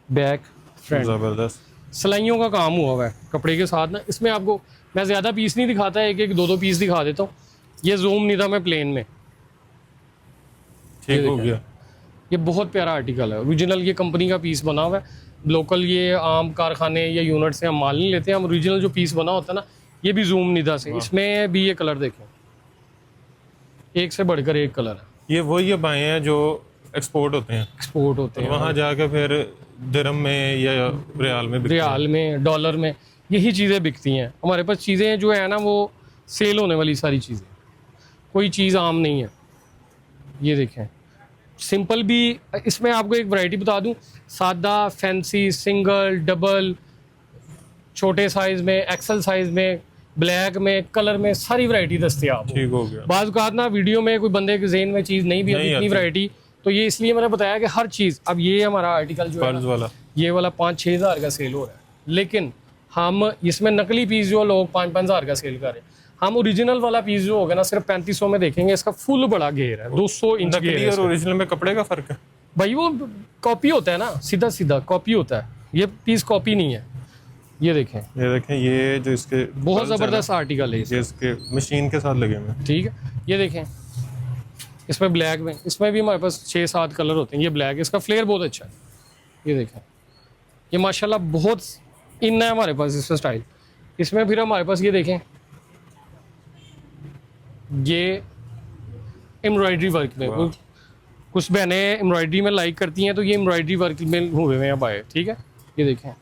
A: बैक फ्रंट,
B: जबरदस्त
A: सिलाइयों का काम हुआ हुआ है कपड़े के साथ ना। इसमें आपको मैं ज़्यादा पीस नहीं दिखाता, एक एक 2-2 पीस दिखा देता हूँ। ये जूम नहीं था मैं प्लेन में।
B: ठीक हो गया।
A: ये बहुत प्यारा आर्टिकल है, ओरिजिनल। ये कंपनी का पीस बना हुआ है, लोकल ये आम कारखाने या यूनिट से हम माल नहीं लेते, हम ओरिजिनल जो पीस बना होता है ना, ये भी जूम निदा से। इसमें भी ये कलर देखें, एक से बढ़कर एक कलर है।
B: ये वही अब आए हैं जो एक्सपोर्ट होते हैं,
A: एक्सपोर्ट होते हैं
B: वहाँ जाकर फिर दिरहम में या रियाल में बिकते हैं।
A: रियाल में, डॉलर में, यही चीज़ें बिकती हैं हमारे पास। चीज़ें जो है ना वो सेल होने वाली सारी चीज़ें, कोई चीज़ आम नहीं है। ये देखें, सिंपल भी, इसमें आपको एक वैरायटी बता दूं, सादा, फैंसी, सिंगल, डबल, छोटे साइज में, एक्सल साइज में, ब्लैक में, कलर में, सारी वैरायटी दस्तियाब है।
B: ठीक हो गया।
A: बाज़ औक़ात ना वीडियो में कोई बंदे के ज़हन में चीज़ नहीं भी आती, इतनी वैरायटी, तो ये इसलिए मैंने बताया कि हर चीज़। अब ये हमारा आर्टिकल जो है
B: फर्ज
A: ना,
B: वाला,
A: ये वाला 5-6 हज़ार का सेल हो रहा है, लेकिन हम इसमें नकली पीस जो लोग 5-5 हज़ार का सेल कर रहे हैं, हम ओरिजिनल वाला पीस जो होगा ना सिर्फ 3500 में देखेंगे। इसका फुल बड़ा घेर है, 200 इंच घेर
B: नकली
A: है
B: और
A: इसका।
B: ओरिजिनल में कपड़े का फर्क है
A: भाई वो कॉपी होता है ना, सीधा सीधा कॉपी होता है, ये पीस कॉपी नहीं है। ये देखें,
B: ये जो इसके
A: बहुत ज़बरदस्त आर्टिकल है
B: ये इसके मशीन के साथ लगे हुए हैं।
A: ठीक है, ये देखें, इसमें ब्लैक में, इसमें भी हमारे पास 6-7 कलर होते हैं। ये ब्लैक, इसका फ्लेयर बहुत अच्छा है। ये देखें, ये माशाल्लाह बहुत इन है हमारे पास इसका स्टाइल। इसमें फिर हमारे पास ये देखें, ये एम्ब्रॉयडरी वर्क में, कुछ बहनें एम्ब्रॉयडरी में लाइक करती हैं, तो ये एम्ब्रॉयडरी वर्क में हुए हुए हैं बाय। ठीक है, ये देखें,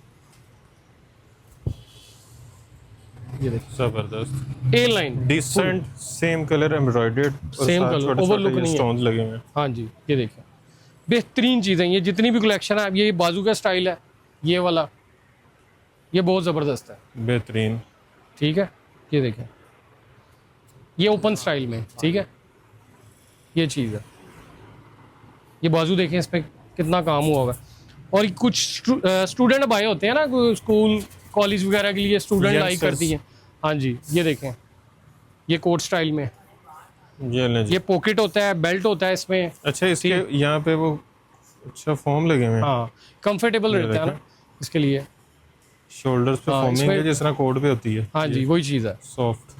A: ये देखें,
B: जबरदस्त
A: A line
B: decent, same colour embroidered,
A: same colour, overlook नहीं है,
B: स्टोन्स लगे हुए हैं।
A: हाँ जी, ये देखें, बेहतरीन चीज़ें ये जितनी भी कलेक्शन है। अब ये बाजू का स्टाइल है, ये वाला, ये बहुत ज़बरदस्त है,
B: बेहतरीन।
A: ठीक है, ये देखें, ये ओपन स्टाइल में। ठीक है, ये चीज़ है, ये बाजू देखें, इस पर कितना काम हुआ होगा। और कुछ स्टूडेंट बाय होते हैं ना, स्कूल कॉलेज वगैरह के लिए स्टूडेंट लाइक करती हैं। हाँ जी, ये देखें, ये कोट स्टाइल में,
B: ये
A: ये पॉकेट होता है, बेल्ट होता है इसमें।
B: अच्छा, इसके यहाँ पे वो अच्छा फॉर्म लगे हुए हैं,
A: हाँ कंफर्टेबल रहता है ना इसके लिए।
B: शोल्डर्स पे फॉर्मिंग है जिस तरह कोट पे होती है।
A: हाँ जी वही चीज़ है।
B: सॉफ्ट,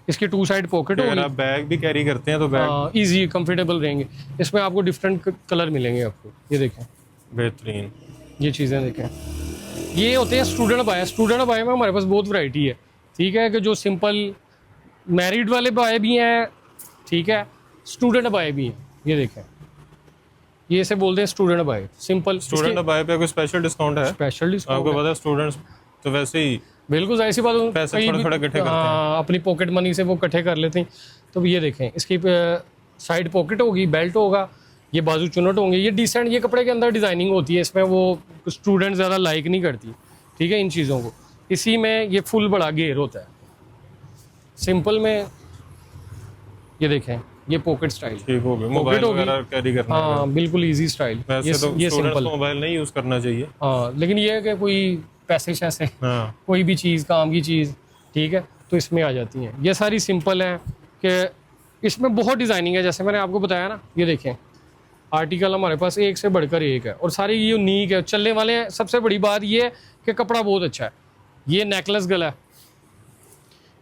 A: इसकी 2 साइड पॉकेट
B: अगर
A: होगी,
B: आप बैग भी कैरी करते हैं तो बैग
A: इजी कंफर्टेबल रहेंगे। इसमें आपको डिफरेंट कलर मिलेंगे आपको, ये देखें
B: बेहतरीन।
A: ये चीज़ें देखें, ये होते हैं स्टूडेंट बाय। स्टूडेंट बाय में हमारे पास बहुत वैरायटी है, ठीक है, कि जो सिंपल मैरिड वाले बाय भी हैं, ठीक है, स्टूडेंट बाय भी हैं। ये देखें, ये इसे बोलते हैं student buy, simple.
B: Student buy पे कोई स्पेशल डिस्काउंट है?
A: स्पेशल डिस्काउंट
B: आपको पता है स्टूडेंट्स तो वैसे ही
A: बिल्कुल ऐसी बात,
B: पैसे थोड़े इकट्ठे करते हैं,
A: अपनी पॉकेट मनी से वो इकट्ठे कर लेते हैं। तो ये देखें, इसकी साइड पॉकेट होगी, बेल्ट होगा, ये बाजू चुनट होंगे, ये डिसेंट, ये कपड़े के अंदर डिज़ाइनिंग होती है, इसमें वो स्टूडेंट ज़्यादा लाइक नहीं करती, ठीक है, इन चीज़ों को। इसी में ये फुल बड़ा घेर होता है। सिंपल में ये देखें, ये पॉकेट स्टाइल,
B: ठीक हो गया, मोबाइल वगैरह कैरी करना है।
A: हाँ बिल्कुल इजी स्टाइल।
B: वैसे तो
A: ये
B: स्टूडेंट्स
A: सिंपल
B: को मोबाइल नहीं यूज़ करना चाहिए,
A: हाँ, लेकिन ये है कि कोई पैसे शैसे,
B: हाँ
A: कोई भी चीज़ काम की चीज़, ठीक है, तो इसमें आ जाती हैं। ये सारी सिंपल है कि इसमें बहुत डिज़ाइनिंग है, जैसे मैंने आपको बताया ना। ये देखें, आर्टिकल हमारे पास एक से बढ़कर एक है और सारे ये यूनिक है, चलने वाले हैं। सबसे बड़ी बात ये है कि कपड़ा बहुत अच्छा है। ये नेकलेस गला है,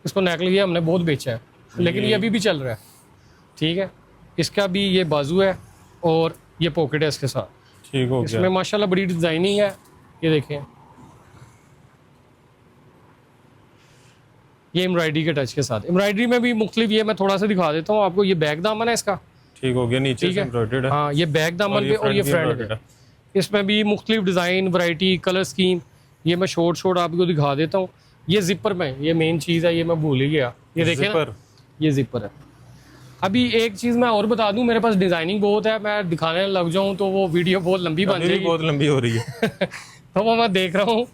A: इसको नेकलेस ये हमने बहुत बेचा है, लेकिन ये अभी भी चल रहा है, ठीक है। इसका भी ये बाजू है और ये पॉकेट है इसके साथ,
B: ठीक हो गया।
A: इसमें माशाल्लाह बड़ी डिज़ाइनिंग है। ये देखें, ये एम्ब्रॉयडरी के टच के साथ, एम्ब्रॉयडरी में भी मुख्तलिफ, ये मैं थोड़ा सा दिखा देता हूँ आपको। ये बैक दामन है इसका,
B: ठीक हो गया, नीचे
A: ठीक
B: से
A: है,
B: एम्ब्रॉयडर्ड है,
A: हाँ, ये बैक दामन पे और ये फ्रंट पे। इसमें भी मुख्तलिफ डिज़ाइन, वैरायटी, कलर स्कीम, ये मैं शॉर्ट आपको दिखा देता हूँ। ये जिपर में, ये मेन चीज़ है, ये मैं भूल ही गया। ये देखें ना, ये जिपर है। अभी एक चीज़ मैं और बता दूं, मेरे पास डिज़ाइनिंग बहुत है, मैं दिखाने लग जाऊं तो वो वीडियो बहुत लंबी बन जाएगी,
B: बहुत लंबी हो रही है।
A: तो वो मैं देख रहा हूँ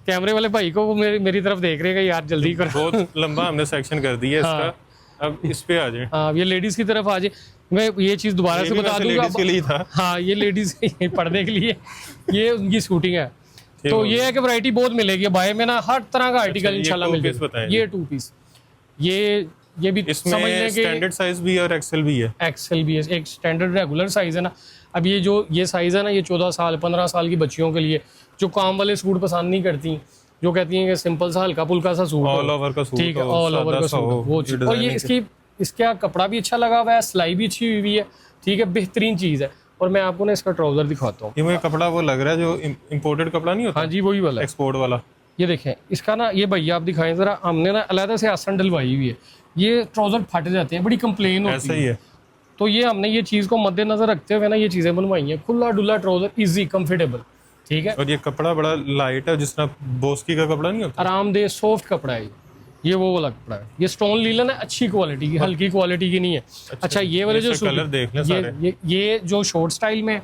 A: कैमरे वाले भाई को, वो मेरी तरफ देख रहे हैं यार जल्दी करो।
B: बहुत लंबा हमने सेक्शन कर दिया इसका, अब इस पे आ जाए।
A: हाँ, ये लेडीज़ की तरफ आ जाए। मैं ये चीज़ दोबारा से बता दूंगा,
B: के लिए था।
A: हाँ, ये लेडीज़ पढ़ने के लिए ये उनकी शूटिंग है। तो ये है कि वैरायटी बहुत मिलेगी बाय में ना, हर तरह का आर्टिकल इंशाल्लाह मिल जाएगा। ये 2 पीस, ये भी समझने के
B: स्टैंडर्ड साइज भी है और एक्सेल भी है।
A: एक्सेल भी है, एक स्टैंडर्ड रेगुलर साइज है ना। अब ये साइज है ना, ये 14 साल 15 साल की बच्चियों के लिए, जो काम वाले सूट पसंद नहीं करती, जो कहती हैं कि सिंपल सा हल्का फुल्का सा सूट,
B: ऑल ओवर का सूट,
A: ठीक है, ऑल ओवर का सूट, वो चीज़। और ये इसका कपड़ा भी अच्छा लगा हुआ है, सिलाई भी अच्छी हुई है, ठीक है, बेहतरीन चीज़ है। और मैं आपको ना इसका ट्राउजर दिखाता हूँ।
B: ये मुझे कपड़ा वो लग रहा है जो इम्पोर्टेड कपड़ा नहीं होता।
A: हाँ जी, वही वाला,
B: एक्सपोर्ट वाला।
A: ये देखें, इसका ना, ये भैया आप दिखाएं जरा, हमने ना अलग से आसन डलवाई हुई है। ये ट्राउजर फट जाते हैं, बड़ी कंप्लेन होती है,
B: ऐसा ही है।
A: तो ये हमने ये चीज़ को मद्देनजर रखते हुए ना ये चीज़ें बनवाई हैं। खुला डुला ट्राउजर, इजी, कंफर्टेबल, ठीक है।
B: और ये कपड़ा बड़ा लाइट है, जिस तरह बोस्की का कपड़ा नहीं होता,
A: आरामदेह सॉफ्ट कपड़ा है ये वो वाला कपड़ा है। ये स्टोन लीलन है, अच्छी क्वालिटी की, हल्की क्वालिटी की नहीं है। अच्छा, ये वाले जो
B: कलर देख लें सारे।
A: ये जो शॉर्ट स्टाइल में,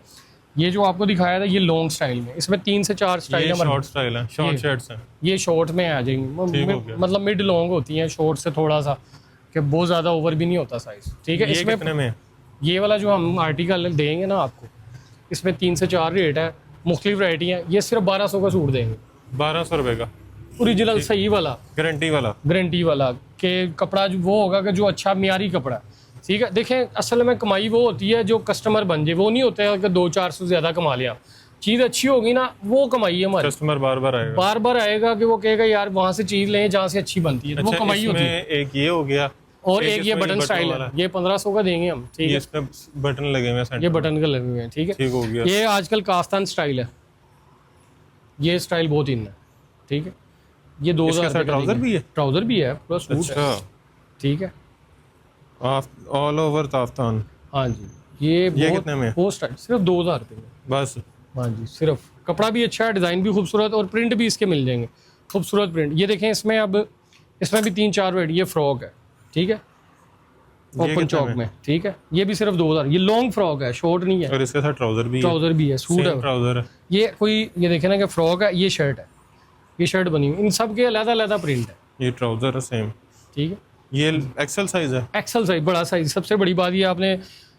A: ये जो आपको दिखाया था, ये लॉन्ग स्टाइल में, इसमें 3 से 4 स्टाइल है।
B: शॉर्ट स्टाइल है, शॉर्ट शर्ट्स हैं।
A: ये शॉर्ट में आ जाएंगी, मतलब मिड लॉन्ग होती हैं, शॉर्ट से थोड़ा सा, कि बहुत ज़्यादा ओवर भी नहीं होता साइज, ठीक है। इसमें
B: कितने में?
A: ये वाला जो हम आर्टिकल देंगे ना आपको, इसमें 3 से 4 रेट है, मुख्तलिफ वैरायटी है। ये सिर्फ 1200 का सूट देंगे,
B: 1200 रुपए का,
A: ओरिजिनल सही वाला,
B: गारंटी वाला
A: कि कपड़ा जो वो होगा कि जो अच्छा मियारी कपड़ा, ठीक है। देखें, असल में कमाई वो होती है जो कस्टमर बन जाए, वो नहीं होता है कि 200-400 ज़्यादा कमा लिया। चीज़ अच्छी होगी ना, वो कमाई है हमारी।
B: कस्टमर बार बार आएगा
A: कि वो कहेगा यार वहाँ से चीज़ लें जहाँ से अच्छी बनती है, तो वो कमाई होती है।
B: एक ये हो गया,
A: और एक ये बटन स्टाइल है, ये 1500 का देंगे हम, ठीक है।
B: इसमें बटन लगे हुए हैं,
A: ये बटन का लगे हुए हैं, ठीक है,
B: ठीक हो गया।
A: ये आजकल कास्तान स्टाइल है, ये स्टाइल बहुत इन है, ठीक है। ये 2000 ट्राउजर भी है पूरा सूट है, ठीक है,
B: ऑल ओवर ताफ्तान।
A: हाँ जी, ये
B: कितने में?
A: वो स्टाइल सिर्फ 2000 रुपये में
B: बस।
A: हाँ जी, सिर्फ कपड़ा भी अच्छा है, डिज़ाइन भी खूबसूरत, और प्रिंट भी इसके मिल जाएंगे, खूबसूरत प्रिंट। ये देखें, इसमें अब इसमें भी 3-4 वेट, ये फ्रॉक है, ठीक है, ओपन चौक में, ठीक है। ये भी सिर्फ 2000, ये लॉन्ग फ्रॉक है, शॉर्ट नहीं है,
B: और इसके साथ ट्राउजर भी है,
A: सूट है,
B: ट्राउजर है।
A: ये कोई, ये देखे ना कि फ्रॉक है, ये शर्ट है, ये शर्ट बनी हुई, इन सब के अलग-अलग प्रिंट है।
B: ये ट्राउजर है सेम,
A: ठीक है।
B: ये एक्सेल साइज है,
A: एक्सेल साइज, बड़ा साइज। सबसे बड़ी बात ये आपने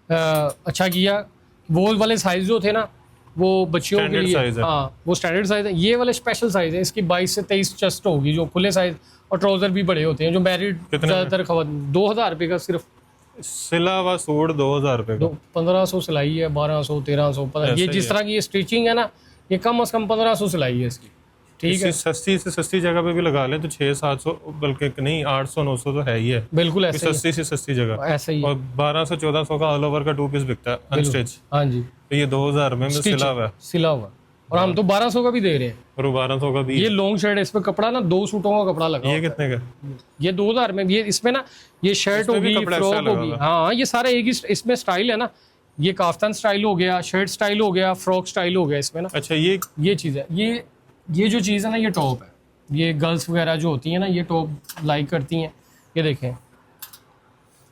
A: अच्छा किया, वो वाले साइज जो थे ना, वो बच्चियों के लिए, हाँ, वो स्टैंडर्ड साइज है। ये वाले स्पेशल साइज है, इसकी 22 से 23 चेस्ट होगी, जो खुले साइज, और ट्राउजर भी बड़े होते हैं, जो मैरिड ज़्यादातर खबर। 2000 रुपये का सिर्फ
B: सिला हुआ सूट 2000 रुपए का।
A: 1500 सिलाई है, 1200 1300 पता ये
B: ऐसा
A: जिस
B: ही
A: तरह की ये स्टिचिंग है ना, ये कम से कम 1500 सिलाई है इसकी, ठीक है।
B: सस्ती से सस्ती जगह पे भी लगा ले तो 600-700 बल्कि नहीं 800-900 तो है ही है,
A: बिल्कुल ऐसे ही
B: सस्ती से सस्ती जगह।
A: ऐसे ही
B: और 1200-1400 का ऑल ओवर का 2 पीस बिकता है अनस्टिच,
A: हाँ जी,
B: तो ये 2000 में सिला हुआ है
A: सिला हुआ, और हम तो 1200 का भी दे रहे हैं।
B: और 1200 का भी।
A: ये लॉन्ग शर्ट है, इस पे कपड़ा ना 2 सूटों का कपड़ा लगा
B: ये
A: होता
B: कितने का?
A: है। ये 2000 में, ये इसमें ना ये शर्ट
B: इसमें भी
A: होगी,
B: कपड़ा
A: फ्रॉक
B: extra लगा
A: होगी,
B: हुआ।
A: हाँ ये सारा एक ही इसमें स्टाइल है ना, ये काफ्तान स्टाइल हो गया, शर्ट स्टाइल हो गया, फ्रॉक स्टाइल हो गया इसमें ना।
B: अच्छा ये
A: चीज़ है, ये जो चीज़ है ना, ये टॉप है, ये गर्ल्स वगैरह जो होती हैं ना, ये टॉप लाइक करती हैं, ये देखें,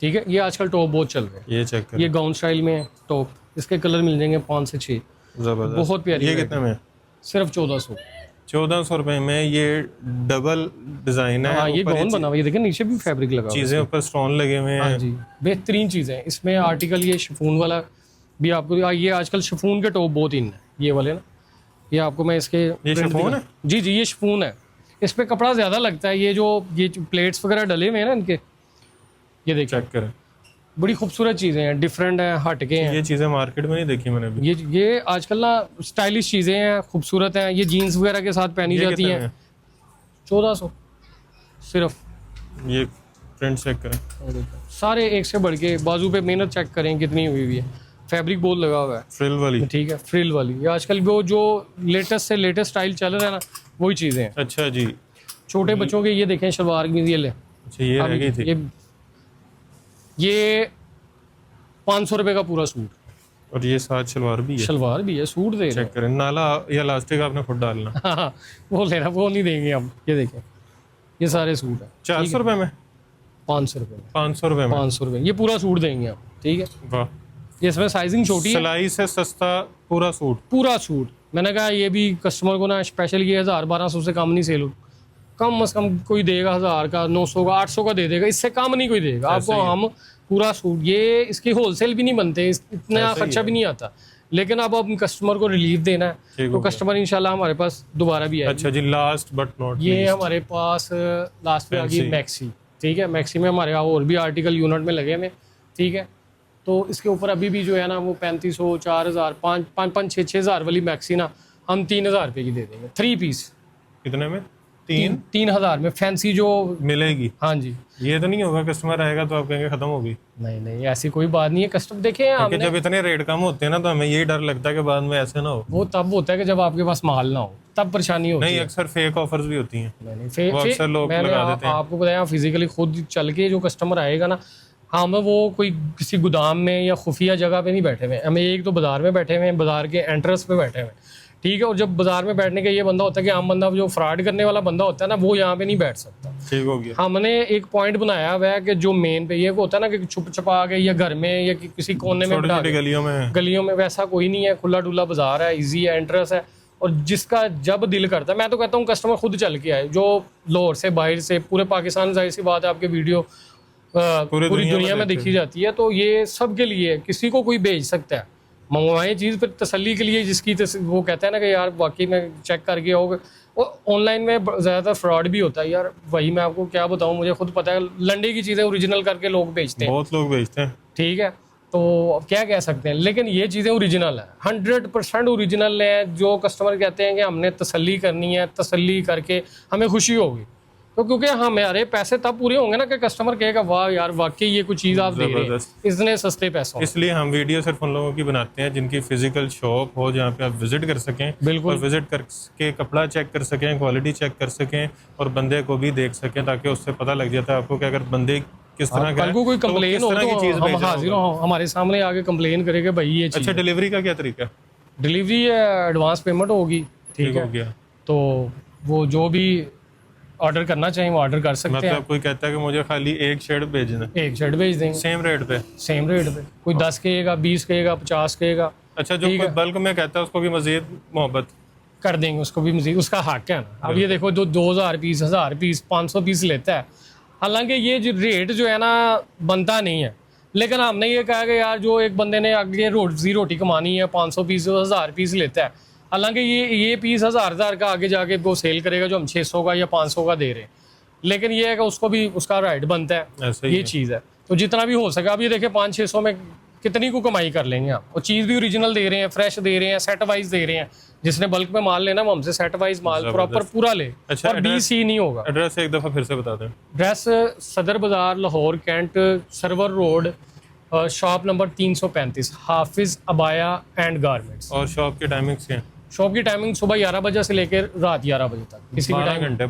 A: ठीक है। ये आजकल टॉप बहुत चल रहे हैं,
B: ये चेक कर,
A: ये गाउन स्टाइल में टॉप, इसके कलर मिल जाएंगे 5 से 6,
B: जबरदस्त।
A: बहुत प्यारी।
B: ये कितने में?
A: सिर्फ 1400।
B: 1400 रुपए में ये डबल डिजाइन है।
A: हाँ, ये
B: ऊपर
A: गाउन बना हुआ है, ये देखें नीचे भी फैब्रिक लगा हुआ है।
B: चीजें ऊपर स्टोन लगे हुए
A: हाँ
B: हैं।
A: जी, बेहतरीन चीज़ है इसमें। आर्टिकल ये शिफॉन वाला भी आपको, ये आजकल शिफॉन के टॉप बहुत इन है, ये वाले ना, ये आपको मैं इसके
B: ये शिफॉन है?
A: जी जी, ये शिफॉन है, इस पे कपड़ा ज़्यादा लगता है। ये जो प्लेट्स वगैरह डले हुए हैं ना इनके, ये देखिए
B: चेक करें,
A: बड़ी खूबसूरत चीज़ें हैं, डिफरेंट हैं, हटके हैं।
B: ये चीजें मार्केट में नहीं देखी मैंने अभी।
A: ये आजकल ना स्टाइलिश चीज़ें हैं, खूबसूरत हैं, ये जीन्स वगैरह के साथ पहनी
B: ये
A: जाती
B: कितने
A: हैं।
B: में?
A: 1400 सिर्फ।
B: ये प्रिंट चेक करें,
A: सारे एक से बढ़ के, बाजू पे मेहनत चेक करें कितनी हुई हुई है, फैब्रिक बहुत लगा हुआ है,
B: फ्रिल वाली।
A: ठीक है, फ्रिल वाली। ये आजकल वो जो लेटेस्ट से लेटेस्ट स्टाइल चल रहा है ना, वही चीज़ें हैं।
B: अच्छा जी,
A: छोटे बच्चों के ये देखें शलवार की, ये ले,
B: अच्छा ये रह गई थी।
A: ये 500 रुपये का पूरा सूट,
B: और ये साथ शलवार भी है,
A: शलवार भी है, सूट दे रहे
B: चेक करें। नाला या इलास्टिक आपने खुद डालना।
A: हैं। हाँ, वो लेना, वो नहीं देंगे हम। ये देखें, ये सारे सूट है
B: 400 रुपए में,
A: 500 रुपये में,
B: 500 रुपए में,
A: 500 रुपये, ये पूरा सूट देंगे हम, ठीक है।
B: वाह।
A: ये इसमें साइजिंग छोटी है,
B: सिलाई से सस्ता पूरा सूट।
A: पूरा सूट। मैंने कहा ये भी कस्टमर को ना स्पेशल, ये 1000-1200 से कम नहीं सेल हो, कम से कम कोई देगा 1000 का, 900 का, 800 का दे देगा, इससे कम नहीं कोई देगा आपको। हम पूरा सूट, ये इसकी होलसेल भी नहीं बनते, इतना खर्चा भी नहीं आता, लेकिन अब कस्टमर को रिलीफ देना है तो कस्टमर इंशाल्लाह हमारे पास दोबारा भी आएगा।
B: अच्छा जी, लास्ट बट नॉट
A: ये हमारे पास लास्ट में आ गई मैक्सी, ठीक है। मैक्सी में हमारे यहाँ और भी आर्टिकल यूनिट में लगे हुए, ठीक है। तो इसके ऊपर अभी भी जो है ना वो 3500, 4000, 5-5, 6-6 वाली मैक्सी ना हम 3000 रुपये की दे देंगे, 3 पीस।
B: कितने में?
A: 3000 में फैंसी जो
B: मिलेगी।
A: हाँ जी।
B: ये तो नहीं होगा कस्टमर आएगा तो आप कहेंगे खत्म होगी?
A: नहीं नहीं, ऐसी कोई बात नहीं है। कस्टमर देखे
B: क्योंकि जब इतने रेट कम होते हैं ना तो हमें यही डर लगता है कि बाद में ऐसे ना हो।
A: वो तब होता है कि जब आपके पास माल ना हो, तब परेशानी होती
B: नहीं,
A: है।
B: अक्सर फेक ऑफर्स भी होती हैं।
A: नहीं,
B: वो अक्सर लोग
A: मैंने
B: लगा देते हैं।
A: आपको बताया, फिजिकली खुद चल के जो कस्टमर आएगा ना, हम वो कोई किसी गोदाम में या खुफिया जगह पे नहीं बैठे हुए, हमें एक तो बाजार में बैठे हुए हैं, बाजार के एंट्रेंस पे बैठे हुए हैं, ठीक है। और जब बाजार में बैठने का ये बंदा होता है कि आम बंदा जो फ्रॉड करने वाला बंदा होता है ना, वो यहाँ पे नहीं बैठ सकता।
B: ठीक हो गया।
A: हमने एक पॉइंट बनाया हुआ है कि जो मेन पे ये होता है ना कि छुप छुपा के या घर में या किसी कोने में बैठा के, गलियों में वैसा कोई नहीं है, खुला डुला बाजार है, इजी है, एंट्रेंस है। और जिसका जब दिल करता है, मैं तो कहता हूँ कस्टमर खुद चल के आए, जो लाहौर से, बाहर से, पूरे पाकिस्तान, जाहिर सी बात है आपके वीडियो पूरी दुनिया में देखी जाती है, तो ये सब के लिए, किसी को कोई भेज सकता है, मंगवाएं चीज़ पर तसल्ली के लिए, जिसकी वो कहते हैं ना कि यार वाकई में चेक करके आओगे। और ऑनलाइन में ज़्यादातर फ्रॉड भी होता है यार, वही मैं आपको क्या बताऊं, मुझे खुद पता है, लंडे की चीज़ें ओरिजिनल करके लोग बेचते हैं,
B: बहुत लोग बेचते हैं,
A: ठीक है। तो अब क्या कह सकते हैं, लेकिन ये चीज़ें ओरिजिनल है, 100% ओरिजिनल है। जो कस्टमर कहते हैं कि हमने तसल्ली करनी है, तसल्ली करके हमें खुशी होगी, तो क्योंकि हमारे पैसे तब पूरे होंगे ना कि कस्टमर कहेगा वाह यार वाकई ये कुछ चीज़ आप दे रहे हैं इतने सस्ते पैसों।
B: इसलिए हम वीडियो सिर्फ उन लोगों की बनाते हैं जिनकी फिजिकल शॉप हो, जहाँ पे आप विजिट कर सकें,
A: बिल्कुल,
B: और विजिट करके कपड़ा चेक कर सकें, क्वालिटी चेक कर सकें, और बंदे को भी देख सकें, ताकि उससे पता लग जाता है आपको कि अगर बंदे किस तरह का,
A: कल को कोई कंप्लेन हो तो हम हाजिर हो, हमारे सामने आके कंप्लेन करेंगे भाई ये चीज़।
B: अच्छा, डिलीवरी का क्या तरीका है?
A: डिलीवरी एडवांस पेमेंट होगी, ठीक
B: हो
A: है।
B: गया,
A: तो वो जो भी ऑर्डर करना चाहें वो ऑर्डर कर सकते हैं।
B: मतलब कोई कहता है कि मुझे खाली एक शर्ट भेजना,
A: एक शर्ट भेज देंगे
B: सेम रेट पे,
A: सेम रेट पे। कोई 10 कहेगा, 20 कहेगा, 50 कहेगा।
B: अच्छा, जो कोई बल्क में कहता है उसको भी मजीद मोहब्बत
A: कर देंगे, उसको भी मजीद, उसका हक है ना। अब ये देखो, जो 2000 पीस, 1000 पीस, 500 पीस लेता है, हालांकि ये जो रेट जो है ना बनता नहीं है, लेकिन हमने ये कहा कि यार जो एक बंदे ने आगे रोटी कमानी है, 500 पीस, 1000 पीस लेता है, हालांकि ये पीस 1000 का आगे जाके वो सेल करेगा जो हम 600 का या 500 का दे रहे हैं, लेकिन ये है कि उसको भी उसका राइट बनता है, ये चीज़ है। तो जितना भी हो सके, अब ये देखिए 500-600 में कितनी को कमाई कर लेंगे आप, और चीज़ भी ओरिजिनल दे रहे हैं, फ्रेश दे रहे हैं, सेट वाइज दे रहे हैं। जिसने बल्क में माल लेना वो हमसे सेट वाइज माल प्रॉपर पूरा ले।
B: अच्छा,
A: और बी सी नहीं होगा।
B: एड्रेस एक दफ़ा फिर से बता दें।
A: Address Sadar Bazaar, Lahore Cantt, Sarwar road, shop number 335, Hafiz Abaya and garments.
B: और शॉप की टाइमिंग्स क्या हैं?
A: शॉप की टाइमिंग सुबह 11 बजे से लेकर रात 11 बजे तक, किसी भी
B: 12
A: टाइम,
B: घंटे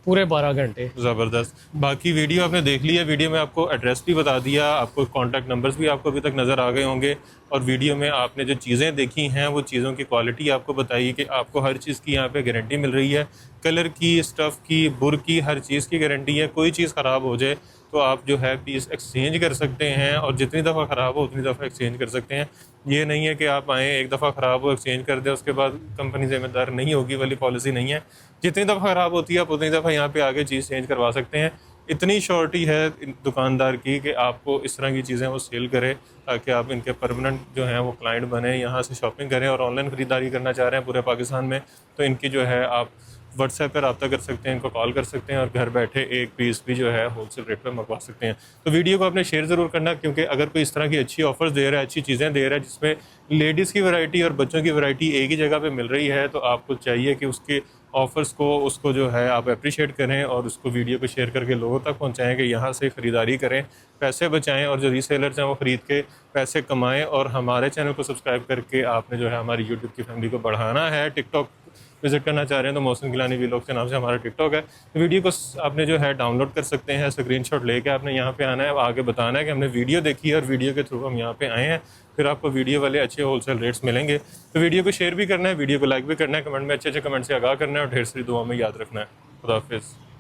A: पूरे 12 घंटे।
B: ज़बरदस्त। बाकी वीडियो आपने देख लिया, वीडियो में आपको एड्रेस भी बता दिया, आपको कॉन्टैक्ट नंबर्स भी आपको अभी तक नज़र आ गए होंगे, और वीडियो में आपने जो चीज़ें देखी हैं वो चीज़ों की क्वालिटी आपको बताई कि आपको हर चीज़ की यहाँ पे गारंटी मिल रही है। कलर की, स्टफ़ की, बुर की, हर चीज़ की गारंटी है। कोई चीज़ ख़राब हो जाए तो आप जो है पीस एक्सचेंज कर सकते हैं, और जितनी दफ़ा ख़राब हो उतनी दफ़ा एक्सचेंज कर सकते हैं। ये नहीं है कि आप आएँ, एक दफ़ा ख़राब हो एक्सचेंज कर दें, उसके बाद कंपनी ज़िम्मेदार नहीं होगी वाली पॉलिसी नहीं है। जितनी दफ़ा ख़राब होती है आप उतनी दफ़ा यहाँ पे आगे चीज़ चेंज करवा सकते हैं। इतनी श्योरिटी है दुकानदार की कि आपको इस तरह की चीज़ें वो सेल करे, ताकि आप इनके परमानेंट जो हैं वो क्लाइंट बने, यहाँ से शॉपिंग करें। और ऑनलाइन ख़रीदारी करना चाह रहे हैं पूरे पाकिस्तान में, तो इनकी जो है आप व्हाट्सएप पर रब्ता कर सकते हैं, इनको कॉल कर सकते हैं, और घर बैठे एक पीस भी जो है होलसेल रेट पे मंगवा सकते हैं। तो वीडियो को आपने शेयर ज़रूर करना, क्योंकि अगर कोई इस तरह की अच्छी ऑफर्स दे रहा है, अच्छी चीज़ें दे रहा है, जिसमें लेडीज़ की वैरायटी और बच्चों की वैरायटी एक ही जगह पे मिल रही है, तो आपको चाहिए कि उसके ऑफ़र्स को, उसको जो है आप अप्रिशिएट करें, और उसको वीडियो को शेयर करके लोगों तक पहुँचाएँ कि यहाँ से ख़रीदारी करें, पैसे बचाएँ, और जो रीसेलर्स हैं वो ख़रीद के पैसे कमाएँ। और हमारे चैनल को सब्सक्राइब करके आपने जो है हमारी यूट्यूब की फैमिली को बढ़ाना है। टिकटॉक विजिट करना चाह रहे हैं तो मोहसिन गिलानी व्लॉग्स के नाम से हमारा टिकटॉक है। तो वीडियो को आपने जो है डाउनलोड कर सकते हैं, स्क्रीनशॉट लेके आपने यहाँ पे आना है, आगे बताना है कि हमने वीडियो देखी है और वीडियो के थ्रू हम यहाँ पे आए हैं। फिर आपको वीडियो वाले अच्छे होलसेल रेट्स मिलेंगे। तो वीडियो को शेयर भी करना है, वीडियो को लाइक भी करना है, कमेंट में अच्छे अच्छे कमेंट से आगाह करना है, और ढेर सारी दुआ में याद रखना है। खुदा हाफिज़।